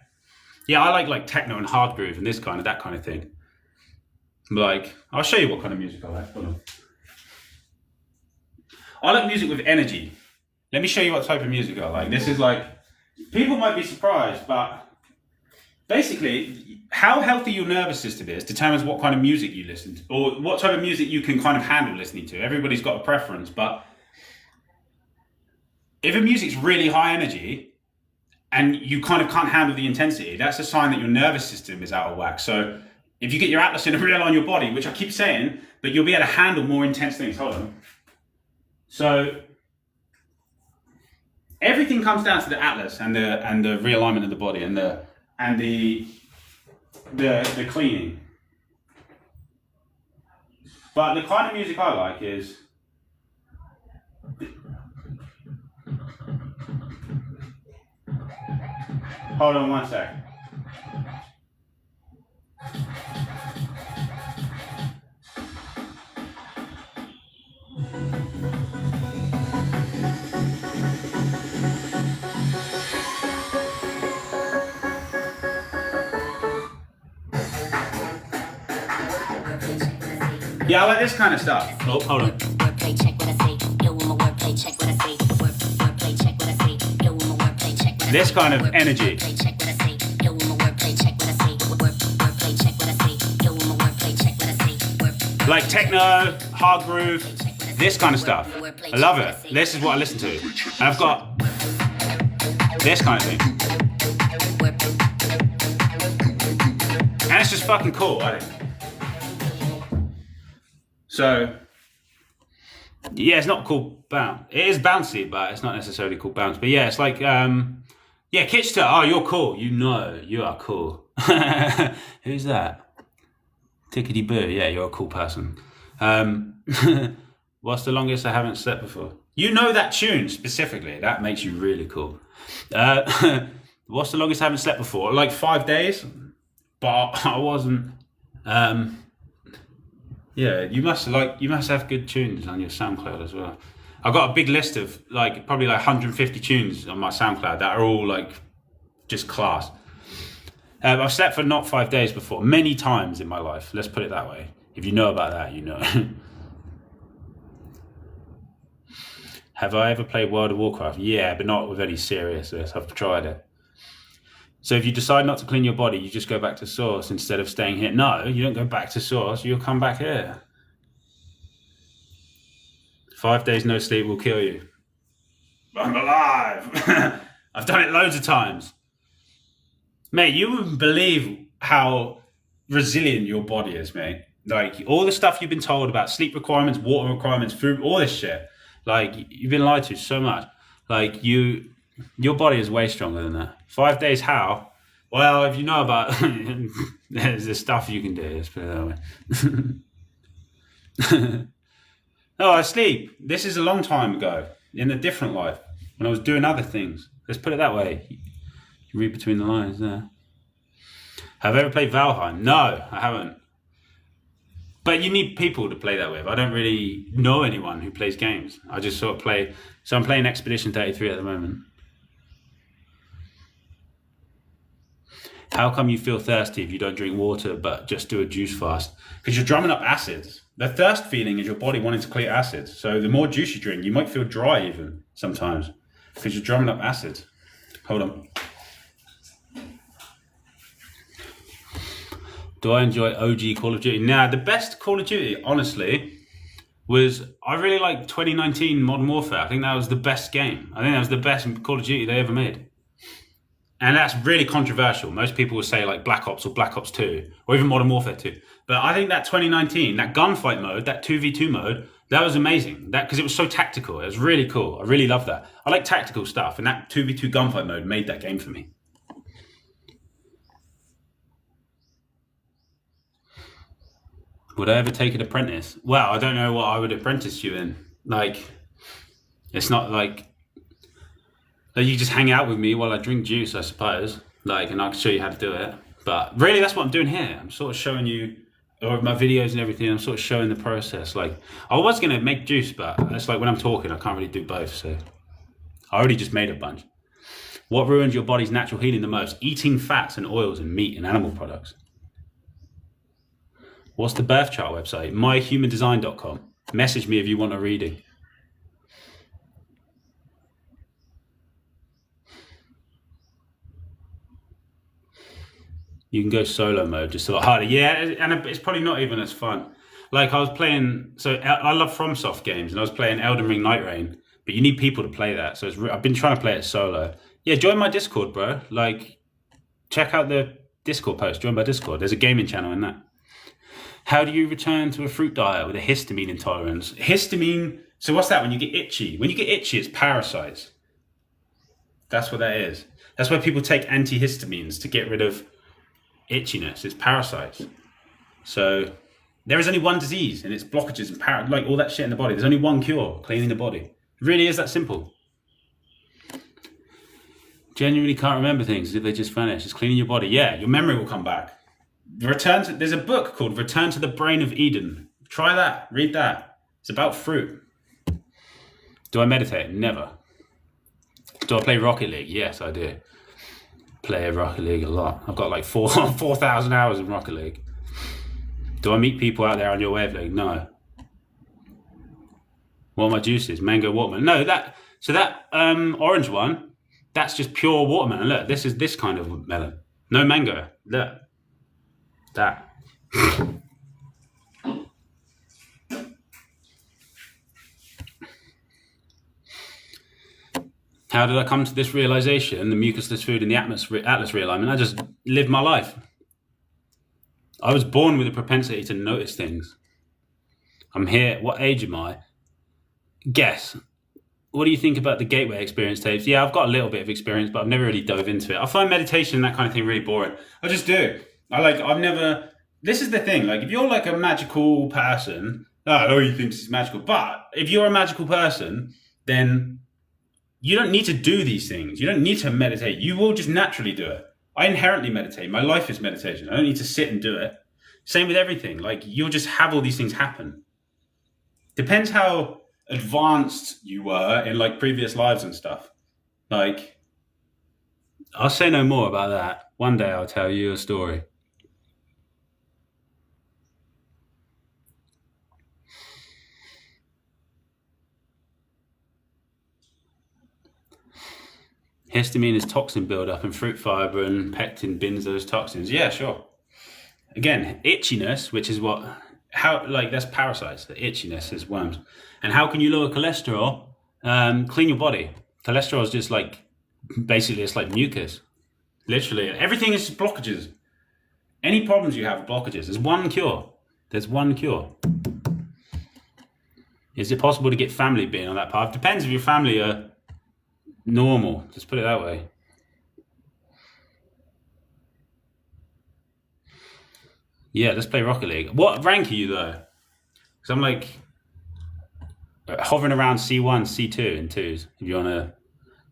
Yeah, I like techno and hard groove and that kind of thing. Like, I'll show you what kind of music I like. Hold on. I like music with energy. Let me show you what type of music I like. This is like, people might be surprised, but basically, how healthy your nervous system is determines what kind of music you listen to, or what type of music you can kind of handle listening to. Everybody's got a preference, but if a music's really high energy, and you kind of can't handle the intensity, that's a sign that your nervous system is out of whack. So if you get your Atlas in a realign your body, which I keep saying, but you'll be able to handle more intense things. Hold on. So everything comes down to the atlas and the realignment of the body and the cleaning. But the kind of music I like is hold on one sec. Yeah, I like this kind of stuff. Oh, hold on. This kind of energy. Like techno, hard groove, this kind of stuff. I love it. This is what I listen to. And I've got this kind of thing. And it's just fucking cool, I think. So, yeah, it's not called bounce. It is bouncy, but it's not necessarily called bounce. But yeah, it's like, yeah, Kitchter, oh, you're cool. You know, you are cool. Who's that? Tickety boo, yeah, you're a cool person. What's the longest I haven't slept before? You know that tune specifically. That makes you really cool. What's the longest I haven't slept before? Like 5 days, but I wasn't. Yeah, you must have good tunes on your SoundCloud as well. I've got a big list of probably 150 tunes on my SoundCloud that are all like just class. I've slept for not 5 days before, many times in my life. Let's put it that way. If you know about that, you know. Have I ever played World of Warcraft? Yeah, but not with any seriousness. I've tried it. So if you decide not to clean your body, you just go back to source instead of staying here. No, you don't go back to source. You'll come back here. 5 days no sleep will kill you. I'm alive. I've done it loads of times. Mate, you wouldn't believe how resilient your body is, mate. Like, all the stuff you've been told about sleep requirements, water requirements, food, all this shit. Like, you've been lied to so much. Like, your body is way stronger than that. 5 days, how? Well, if you know about, there's stuff you can do, let's put it that way. Oh, I sleep. This is a long time ago, in a different life, when I was doing other things. Let's put it that way. You read between the lines there. Have I ever played Valheim? No, I haven't. But you need people to play that with. I don't really know anyone who plays games. I just sort of play. So I'm playing Expedition 33 at the moment. How come you feel thirsty if you don't drink water but just do a juice fast? Because you're drumming up acids. The thirst feeling is your body wanting to clear acids. So the more juice you drink, you might feel dry even sometimes because you're drumming up acids. Hold on. Do I enjoy OG Call of Duty? Nah, the best Call of Duty, honestly, was I really liked 2019 Modern Warfare. I think that was the best game. I think that was the best Call of Duty they ever made. And that's really controversial. Most people would say like Black Ops or Black Ops 2 or even Modern Warfare 2. But I think that 2019, that gunfight mode, that 2v2 mode, that was amazing. That because it was so tactical. It was really cool. I really love that. I like tactical stuff, and that 2v2 gunfight mode made that game for me. Would I ever take an apprentice? Well, I don't know what I would apprentice you in. Like, it's not like you just hang out with me while I drink juice, I suppose. Like, and I can show you how to do it. But really, that's what I'm doing here. I'm sort of showing you, or my videos and everything, I'm sort of showing the process. Like, I was going to make juice, but it's like when I'm talking, I can't really do both. So I already just made a bunch. What ruins your body's natural healing the most? Eating fats and oils and meat and animal products. What's the birth chart website? myhumandesign.com. Message me if you want a reading. You can go solo mode, just a lot harder. Yeah, and it's probably not even as fun. Like I was playing, so I love FromSoft games, and I was playing Elden Ring Night Rain, but you need people to play that. So I've been trying to play it solo. Yeah, join my Discord, bro. Like, check out the Discord post. Join my Discord. There's a gaming channel in that. How do you return to a fruit diet with a histamine intolerance? Histamine, so what's that when you get itchy? When you get itchy, it's parasites. That's what that is. That's why people take antihistamines to get rid of itchiness. It's parasites. So there is only one disease, and it's blockages and like all that shit in the body. There's only one cure: cleaning the body. It really is that simple. Genuinely can't remember things as if they just vanished. It's cleaning your body. Yeah, your memory will come back. There's a book called Return to the Brain of Eden. Try that. Read that. It's about fruit. Do I meditate? Never. Do I play Rocket League? Yes, I do. Play Rocket League a lot. I've got like 4,000 hours in Rocket League. Do I meet people out there on your wavelength? No. What are my juices? Mango, watermelon. No, that orange one, that's just pure watermelon. Look, this is this kind of melon. No mango. Look. That. How did I come to this realization? The mucusless food and the Atlas realignment. I just lived my life. I was born with a propensity to notice things. I'm here. What age am I? Guess. What do you think about the Gateway Experience tapes? Yeah, I've got a little bit of experience, but I've never really dove into it. I find meditation and that kind of thing really boring. I just do. This is the thing. Like, if you're like a magical person, all you think is magical. But if you're a magical person, then you don't need to do these things. You don't need to meditate. You will just naturally do it. I inherently meditate. My life is meditation. I don't need to sit and do it. Same with everything. Like, you'll just have all these things happen. Depends how advanced you were in like previous lives and stuff. Like, I'll say no more about that. One day I'll tell you a story. Histamine is toxin buildup, and fruit fiber and pectin binds those toxins. Yeah, sure. Again, itchiness, which is that's parasites. The itchiness is worms. And how can you lower cholesterol? Clean your body. Cholesterol is just like, basically it's like mucus. Literally, everything is just blockages. Any problems you have are blockages. There's one cure. Is it possible to get family being on that path? Depends if your family are normal. Let's put it that way. Yeah, let's play Rocket League. What rank are you though? Because I'm like hovering around C1, C2 in twos. If you wanna,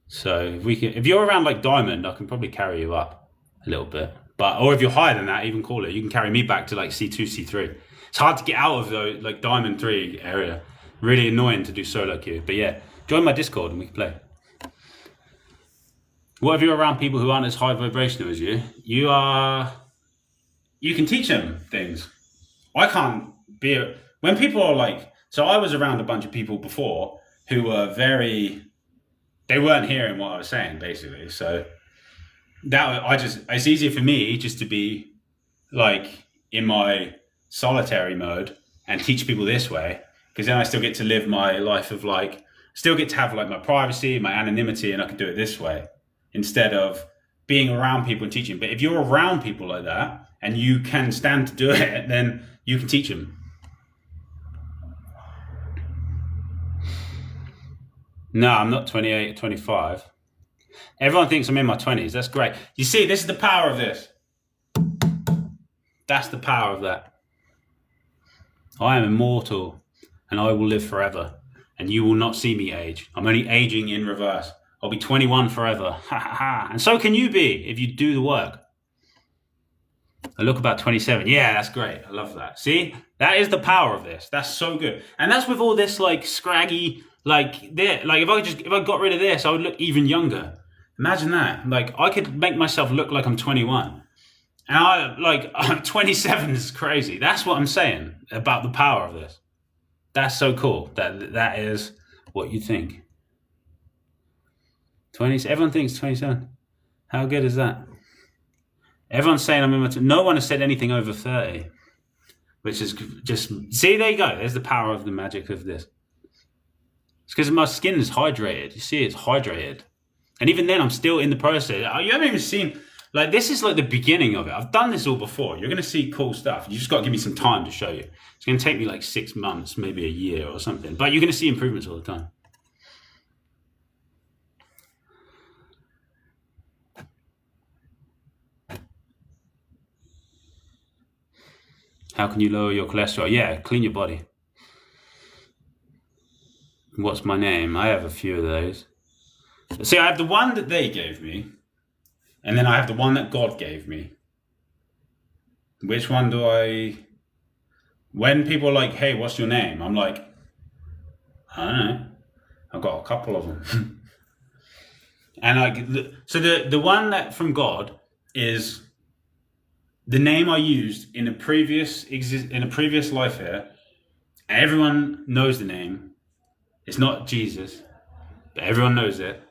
so if you're around like Diamond, I can probably carry you up a little bit. Or if you're higher than that, even cooler, you can carry me back to like C2, C3. It's hard to get out of the like Diamond 3 area. Really annoying to do solo queue. But yeah, join my Discord and we can play. What if you're around people who aren't as high vibrational as you? You can teach them things. I can't be when people are like. So I was around a bunch of people before who were they weren't hearing what I was saying basically. So it's easier for me just to be like in my solitary mode and teach people this way, because then I still get to live my life of like, still get to have like my privacy, my anonymity, and I can do it this way instead of being around people and teaching. But if you're around people like that and you can stand to do it, then you can teach them. No, I'm not 28 or 25. Everyone thinks I'm in my 20s. That's great. You see, this is the power of this. That's the power of that. I am immortal and I will live forever, and you will not see me age. I'm only aging in reverse. I'll be 21 forever. Ha ha ha. And so can you be if you do the work. I look about 27. Yeah, that's great. I love that. See, that is the power of this. That's so good. And that's with all this like scraggy, if I got rid of this, I would look even younger. Imagine that. Like, I could make myself look like I'm 21. And I'm 27 is crazy. That's what I'm saying about the power of this. That's so cool. That is what you think. 20. Everyone thinks 27. How good is that? Everyone's saying I'm in my. No one has said anything over 30, which is just. See, there you go. There's the power of the magic of this. It's because my skin is hydrated. You see, it's hydrated, and even then, I'm still in the process. You haven't even seen. Like, this is like the beginning of it. I've done this all before. You're going to see cool stuff. You just got to give me some time to show you. It's going to take me like 6 months, maybe a year or something. But you're going to see improvements all the time. How can you lower your cholesterol? Yeah, clean your body. What's my name? I have a few of those. See, I have the one that they gave me, and then I have the one that God gave me. Which one do I... When people are like, hey, what's your name? I'm like, I don't know. I've got a couple of them. And so the one that from God is the name I used in a previous life here. Everyone knows the name. It's not Jesus, but everyone knows it.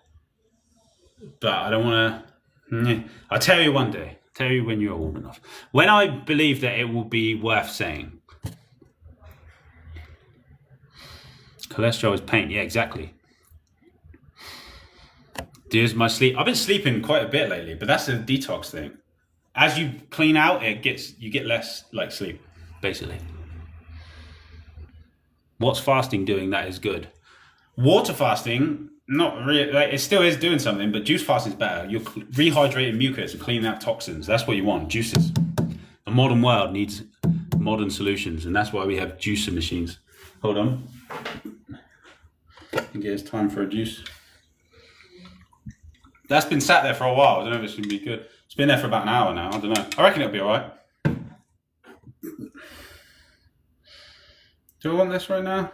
But I don't want to. I'll tell you one day. I'll tell you when you're old enough. When I believe that it will be worth saying. Cholesterol is pain. Yeah, exactly. Does my sleep? I've been sleeping quite a bit lately, but that's a detox thing. As you clean out, you get less like sleep, basically. What's fasting doing that is good? Water fasting, not really. Like, it still is doing something, but juice fasting is better. You're rehydrating mucus and cleaning out toxins. That's what you want. Juices. The modern world needs modern solutions, and that's why we have juicer machines. Hold on. I think it's time for a juice. That's been sat there for a while. I don't know if it's going to be good. It's been there for about an hour now. I don't know. I reckon it'll be all right. Do I want this right now?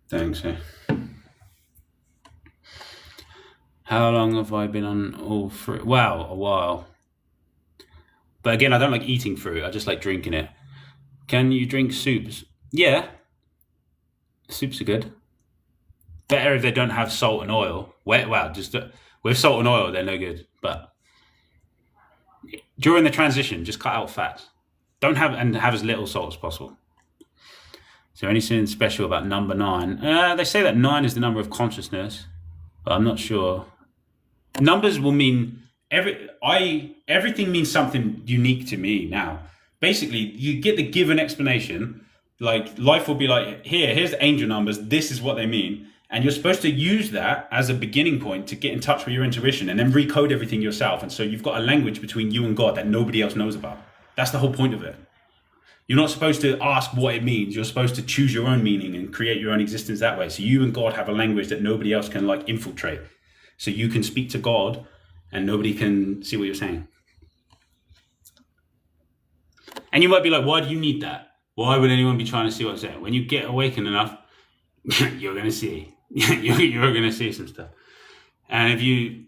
Thanks. How long have I been on all fruit? Wow, a while. But again, I don't like eating fruit. I just like drinking it. Can you drink soups? Yeah. Soups are good. Better if they don't have salt and oil. Wow, just with salt and oil, they're no good. But during the transition, just cut out fats. Don't have as little salt as possible. Is there anything special about number 9? They say that 9 is the number of consciousness, but I'm not sure. Numbers will mean everything means something unique to me now. Basically, you get the given explanation. Like life will be like, here's the angel numbers. This is what they mean. And you're supposed to use that as a beginning point to get in touch with your intuition and then recode everything yourself. And so you've got a language between you and God that nobody else knows about. That's the whole point of it. You're not supposed to ask what it means. You're supposed to choose your own meaning and create your own existence that way. So you and God have a language that nobody else can like infiltrate. So you can speak to God and nobody can see what you're saying. And you might be like, why do you need that? Why would anyone be trying to see what I'm saying? When you get awakened enough, you're going to see. You're going to see some stuff. And if you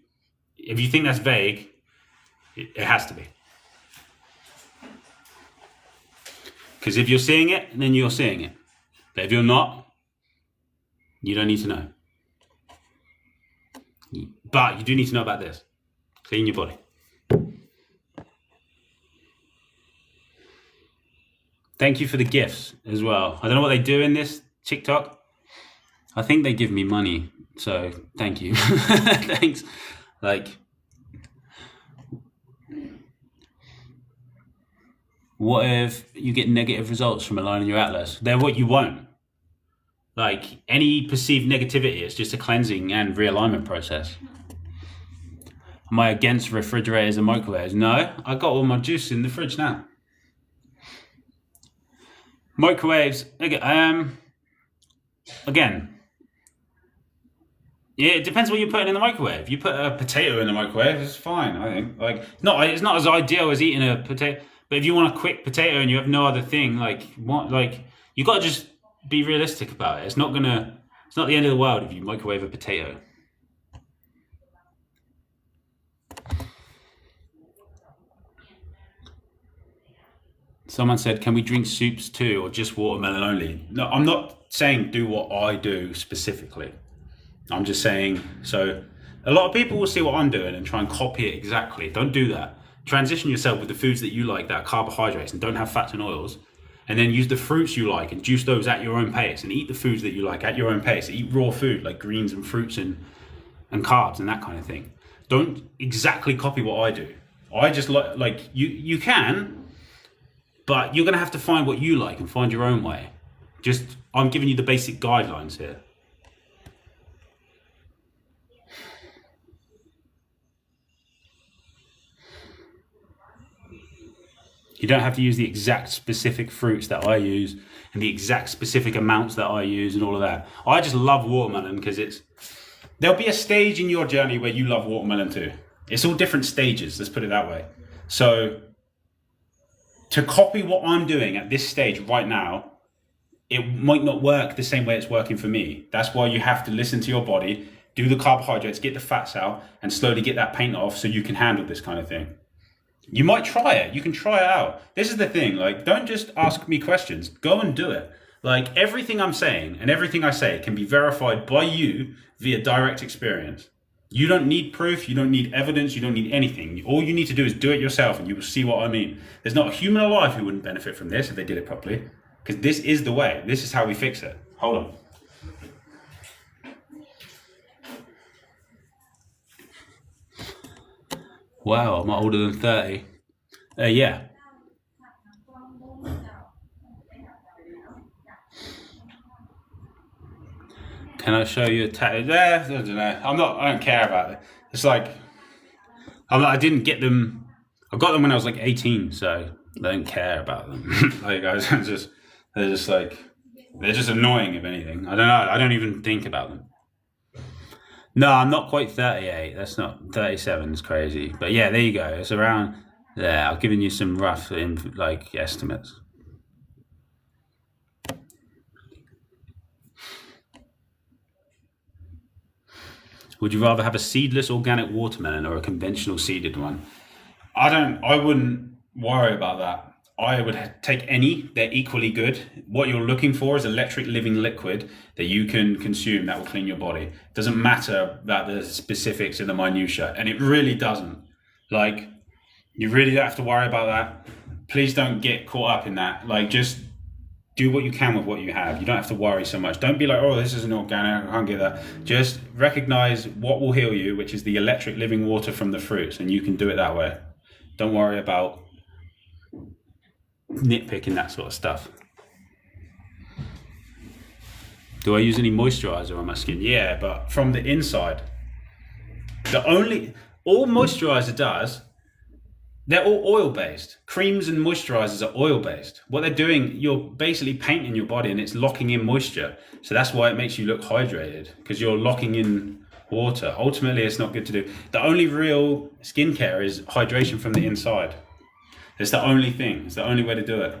think that's vague, it has to be. Because if you're seeing it, then you're seeing it. But if you're not, you don't need to know. But you do need to know about this. Clean your body. Thank you for the gifts as well. I don't know what they do in this TikTok. I think they give me money. So thank you. Thanks. Like, what if you get negative results from aligning your atlas? They're what you want. Like any perceived negativity, it's just a cleansing and realignment process. Am I against refrigerators and microwaves? No, I got all my juice in the fridge now. Microwaves, again, yeah, it depends what you're putting in the microwave. You put a potato in the microwave, it's fine, I think. Like, it's not as ideal as eating a potato, but if you want a quick potato and you have no other thing, you got to just be realistic about it. It's not the end of the world if you microwave a potato. Someone said, can we drink soups too or just watermelon only? No, I'm not saying do what I do specifically. I'm just saying, so a lot of people will see what I'm doing and try and copy it exactly. Don't do that. Transition yourself with the foods that you like that are carbohydrates and don't have fats and oils, and then use the fruits you like and juice those at your own pace and eat the foods that you like at your own pace. Eat raw food like greens and fruits and carbs and that kind of thing. Don't exactly copy what I do. I just like you can, but you're going to have to find what you like and find your own way. I'm giving you the basic guidelines here. You don't have to use the exact specific fruits that I use and the exact specific amounts that I use and all of that. I just love watermelon because there'll be a stage in your journey where you love watermelon too. It's all different stages, let's put it that way. So to copy what I'm doing at this stage right now, it might not work the same way it's working for me. That's why you have to listen to your body, do the carbohydrates, get the fats out, and slowly get that paint off so you can handle this kind of thing. You might try it. You can try it out. This is the thing. Like, don't just ask me questions. Go and do it. Like, everything I'm saying and everything I say can be verified by you via direct experience. You don't need proof. You don't need evidence. You don't need anything. All you need to do is do it yourself and you will see what I mean. There's not a human alive who wouldn't benefit from this if they did it properly. Because this is the way. This is how we fix it. Hold on. Wow, I'm older than 30. Yeah. Can I show you a tattoo? I don't know. I don't care about it. It's like, I didn't get them. I got them when I was like 18, so I don't care about them. Like, they're just annoying, if anything. I don't know. I don't even think about them. No, I'm not quite 38. That's not 37. Is crazy. But yeah, there you go. It's around there. I've given you some rough estimates. Would you rather have a seedless organic watermelon or a conventional seeded one? I wouldn't worry about that. I would take any. They're equally good. What you're looking for is electric living liquid that you can consume that will clean your body. It doesn't matter about the specifics and the minutiae, and it really doesn't. Like, you really don't have to worry about that. Please don't get caught up in that. Like, just do what you can with what you have. You don't have to worry so much. Don't be like, oh, this isn't organic, I can't get that. Just recognize what will heal you, which is the electric living water from the fruits, and you can do it that way. Don't worry about nitpicking that sort of stuff. Do I use any moisturizer on my skin? Yeah, but from the inside. All moisturizer does, they're all oil-based. Creams and moisturizers are oil-based. What they're doing, you're basically painting your body and it's locking in moisture. So that's why it makes you look hydrated, because you're locking in water. Ultimately, it's not good to do. The only real skincare is hydration from the inside. It's the only thing. It's the only way to do it.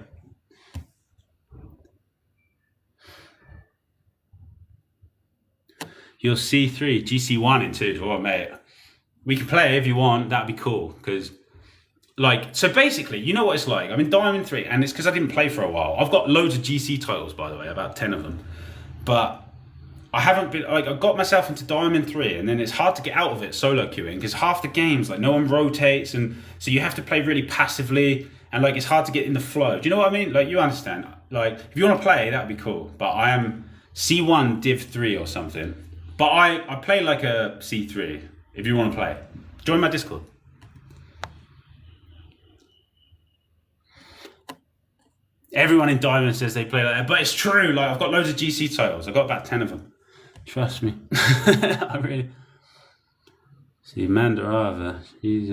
You're C3, GC1 in 2. Oh, mate. We can play if you want. That'd be cool. Because, so basically, you know what it's like. I'm in Diamond 3, and it's because I didn't play for a while. I've got loads of GC titles, by the way, about 10 of them. But I haven't been, I got myself into Diamond 3, and then it's hard to get out of it solo queuing, because half the games, no one rotates, and so you have to play really passively, and it's hard to get in the flow. Do you know what I mean? You understand. If you want to play, that'd be cool. But I am C1 Div 3 or something. But I play like a C3, if you want to play. Join my Discord. Everyone in Diamond says they play like that, but it's true. I've got loads of GC titles. I've got about 10 of them. Trust me. I really. See, Mandarava. She's.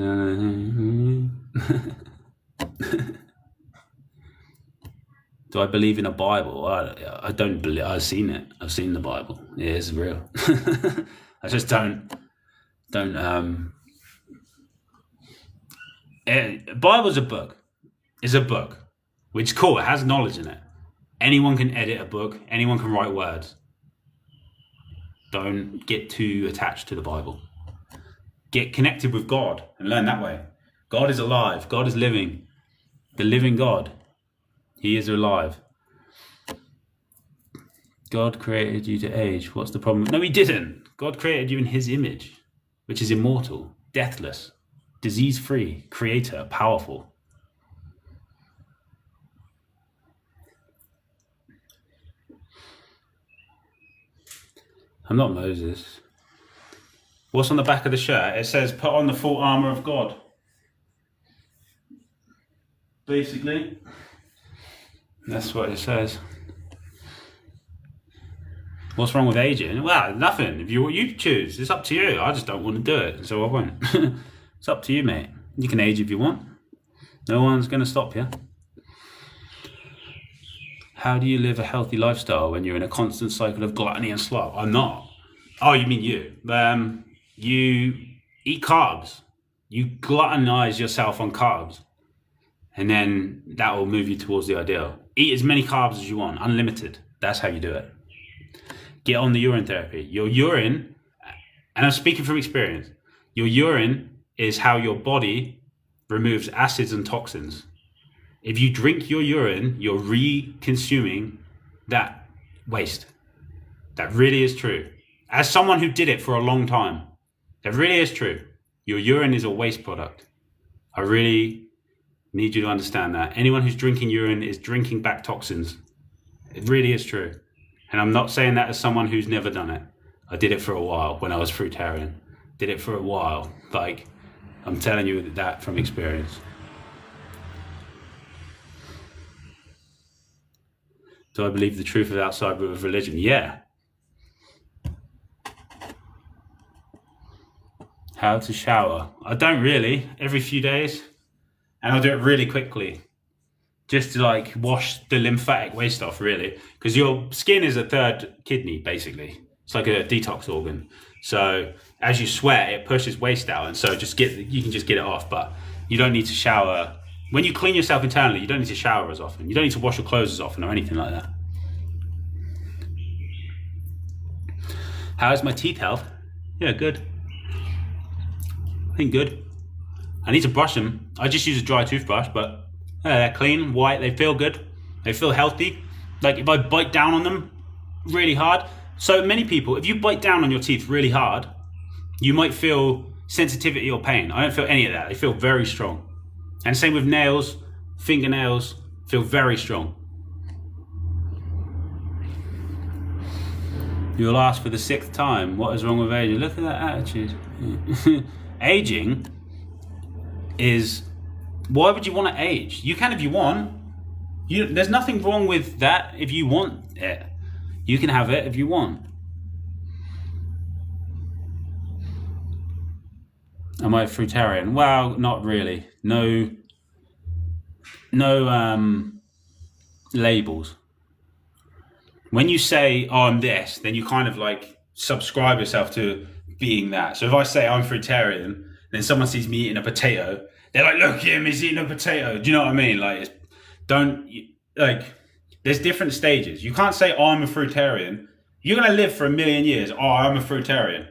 Do I believe in a Bible? I don't believe. I've seen it. I've seen the Bible. It is real. I just don't. Bible's a book. It's a book, which is cool. It has knowledge in it. Anyone can edit a book. Anyone can write words. Don't get too attached to the Bible. Get connected with God and learn that way. God is alive. God is living. The living God. He is alive. God created you to age. What's the problem? No, he didn't. God created you in his image, which is immortal, deathless, disease-free, creator, powerful. I'm not Moses. What's on the back of the shirt? It says, put on the full armor of God. Basically, that's what it says. What's wrong with aging? Well, nothing. If you choose, it's up to you. I just don't want to do it, so I won't. It's up to you, mate. You can age if you want. No one's going to stop you. How do you live a healthy lifestyle when you're in a constant cycle of gluttony and sloth? I'm not. Oh, you mean you? You eat carbs. You gluttonize yourself on carbs. And then that will move you towards the ideal. Eat as many carbs as you want, unlimited. That's how you do it. Get on the urine therapy. Your urine, and I'm speaking from experience, your urine is how your body removes acids and toxins. If you drink your urine, you're re-consuming that waste. That really is true. As someone who did it for a long time, that really is true. Your urine is a waste product. I really need you to understand that. Anyone who's drinking urine is drinking back toxins. It really is true. And I'm not saying that as someone who's never done it. I did it for a while when I was fruitarian. Did it for a while. Like, I'm telling you that from experience. Do I believe the truth of outside of religion? Yeah. How to shower? I don't really. Every few days. And I'll do it really quickly. Just to like wash the lymphatic waste off, really. Because your skin is a third kidney, basically. It's like a detox organ. So as you sweat, it pushes waste out. And so you can just get it off. But you don't need to shower. When you clean yourself internally, you don't need to shower as often. You don't need to wash your clothes as often or anything like that. How is my teeth health? Yeah, good. I think good. I need to brush them. I just use a dry toothbrush, but they're clean, white, they feel good. They feel healthy. Like if I bite down on them really hard. So many people, if you bite down on your teeth really hard, you might feel sensitivity or pain. I don't feel any of that. They feel very strong. And same with nails, fingernails, feel very strong. You'll ask for the 6th time, what is wrong with aging? Look at that attitude. Aging is, why would you want to age? You can if you want. There's nothing wrong with that if you want it. You can have it if you want. Am I a fruitarian? Well, not really. No labels. When you say, oh, I'm this, then you kind of like subscribe yourself to being that. So if I say I'm fruitarian, then someone sees me eating a potato, they're like, look at him, he's eating a potato. Do you know what I mean? Like, there's different stages. You can't say, oh, I'm a fruitarian. You're going to live for 1,000,000 years. Oh, I'm a fruitarian.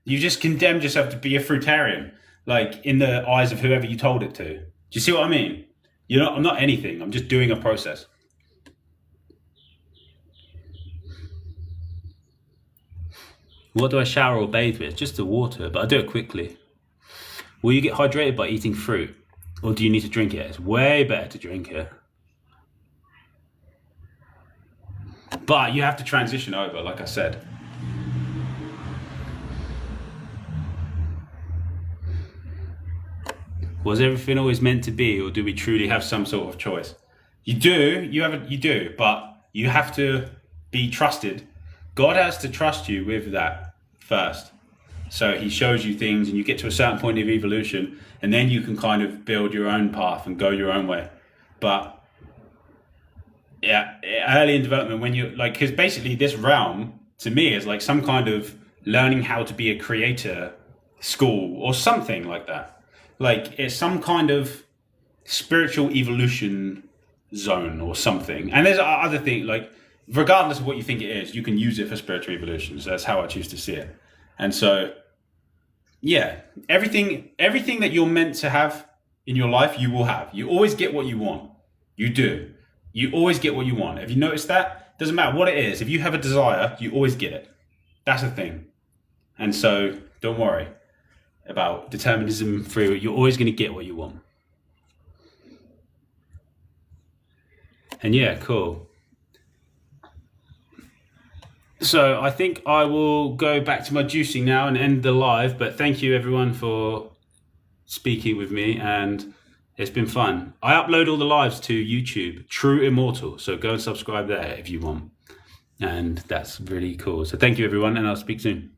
You just condemned yourself to be a fruitarian, like in the eyes of whoever you told it to. Do you see what I mean? I'm not anything. I'm just doing a process. What do I shower or bathe with? Just the water, but I do it quickly. Will you get hydrated by eating fruit? Or do you need to drink it? It's way better to drink it. But you have to transition over, like I said. Was everything always meant to be, or do we truly have some sort of choice? You do, but you have to be trusted. God has to trust you with that first. So he shows you things and you get to a certain point of evolution and then you can kind of build your own path and go your own way. But yeah, early in development, when you like, because basically this realm to me is like some kind of learning how to be a creator school or something like that. Like it's some kind of spiritual evolution zone or something. And there's other things like, regardless of what you think it is, you can use it for spiritual evolution. So that's how I choose to see it. And so, yeah, everything that you're meant to have in your life, you will have. You always get what you want. You do. You always get what you want. Have you noticed that? Doesn't matter what it is. If you have a desire, you always get it. That's the thing. And so don't worry about determinism, free will. You're always going to get what you want. And yeah, cool. So I think I will go back to my juicing now and end the live. But thank you everyone for speaking with me, and it's been fun. I upload all the lives to YouTube, True Immortal. So go and subscribe there if you want. And that's really cool. So thank you everyone, and I'll speak soon.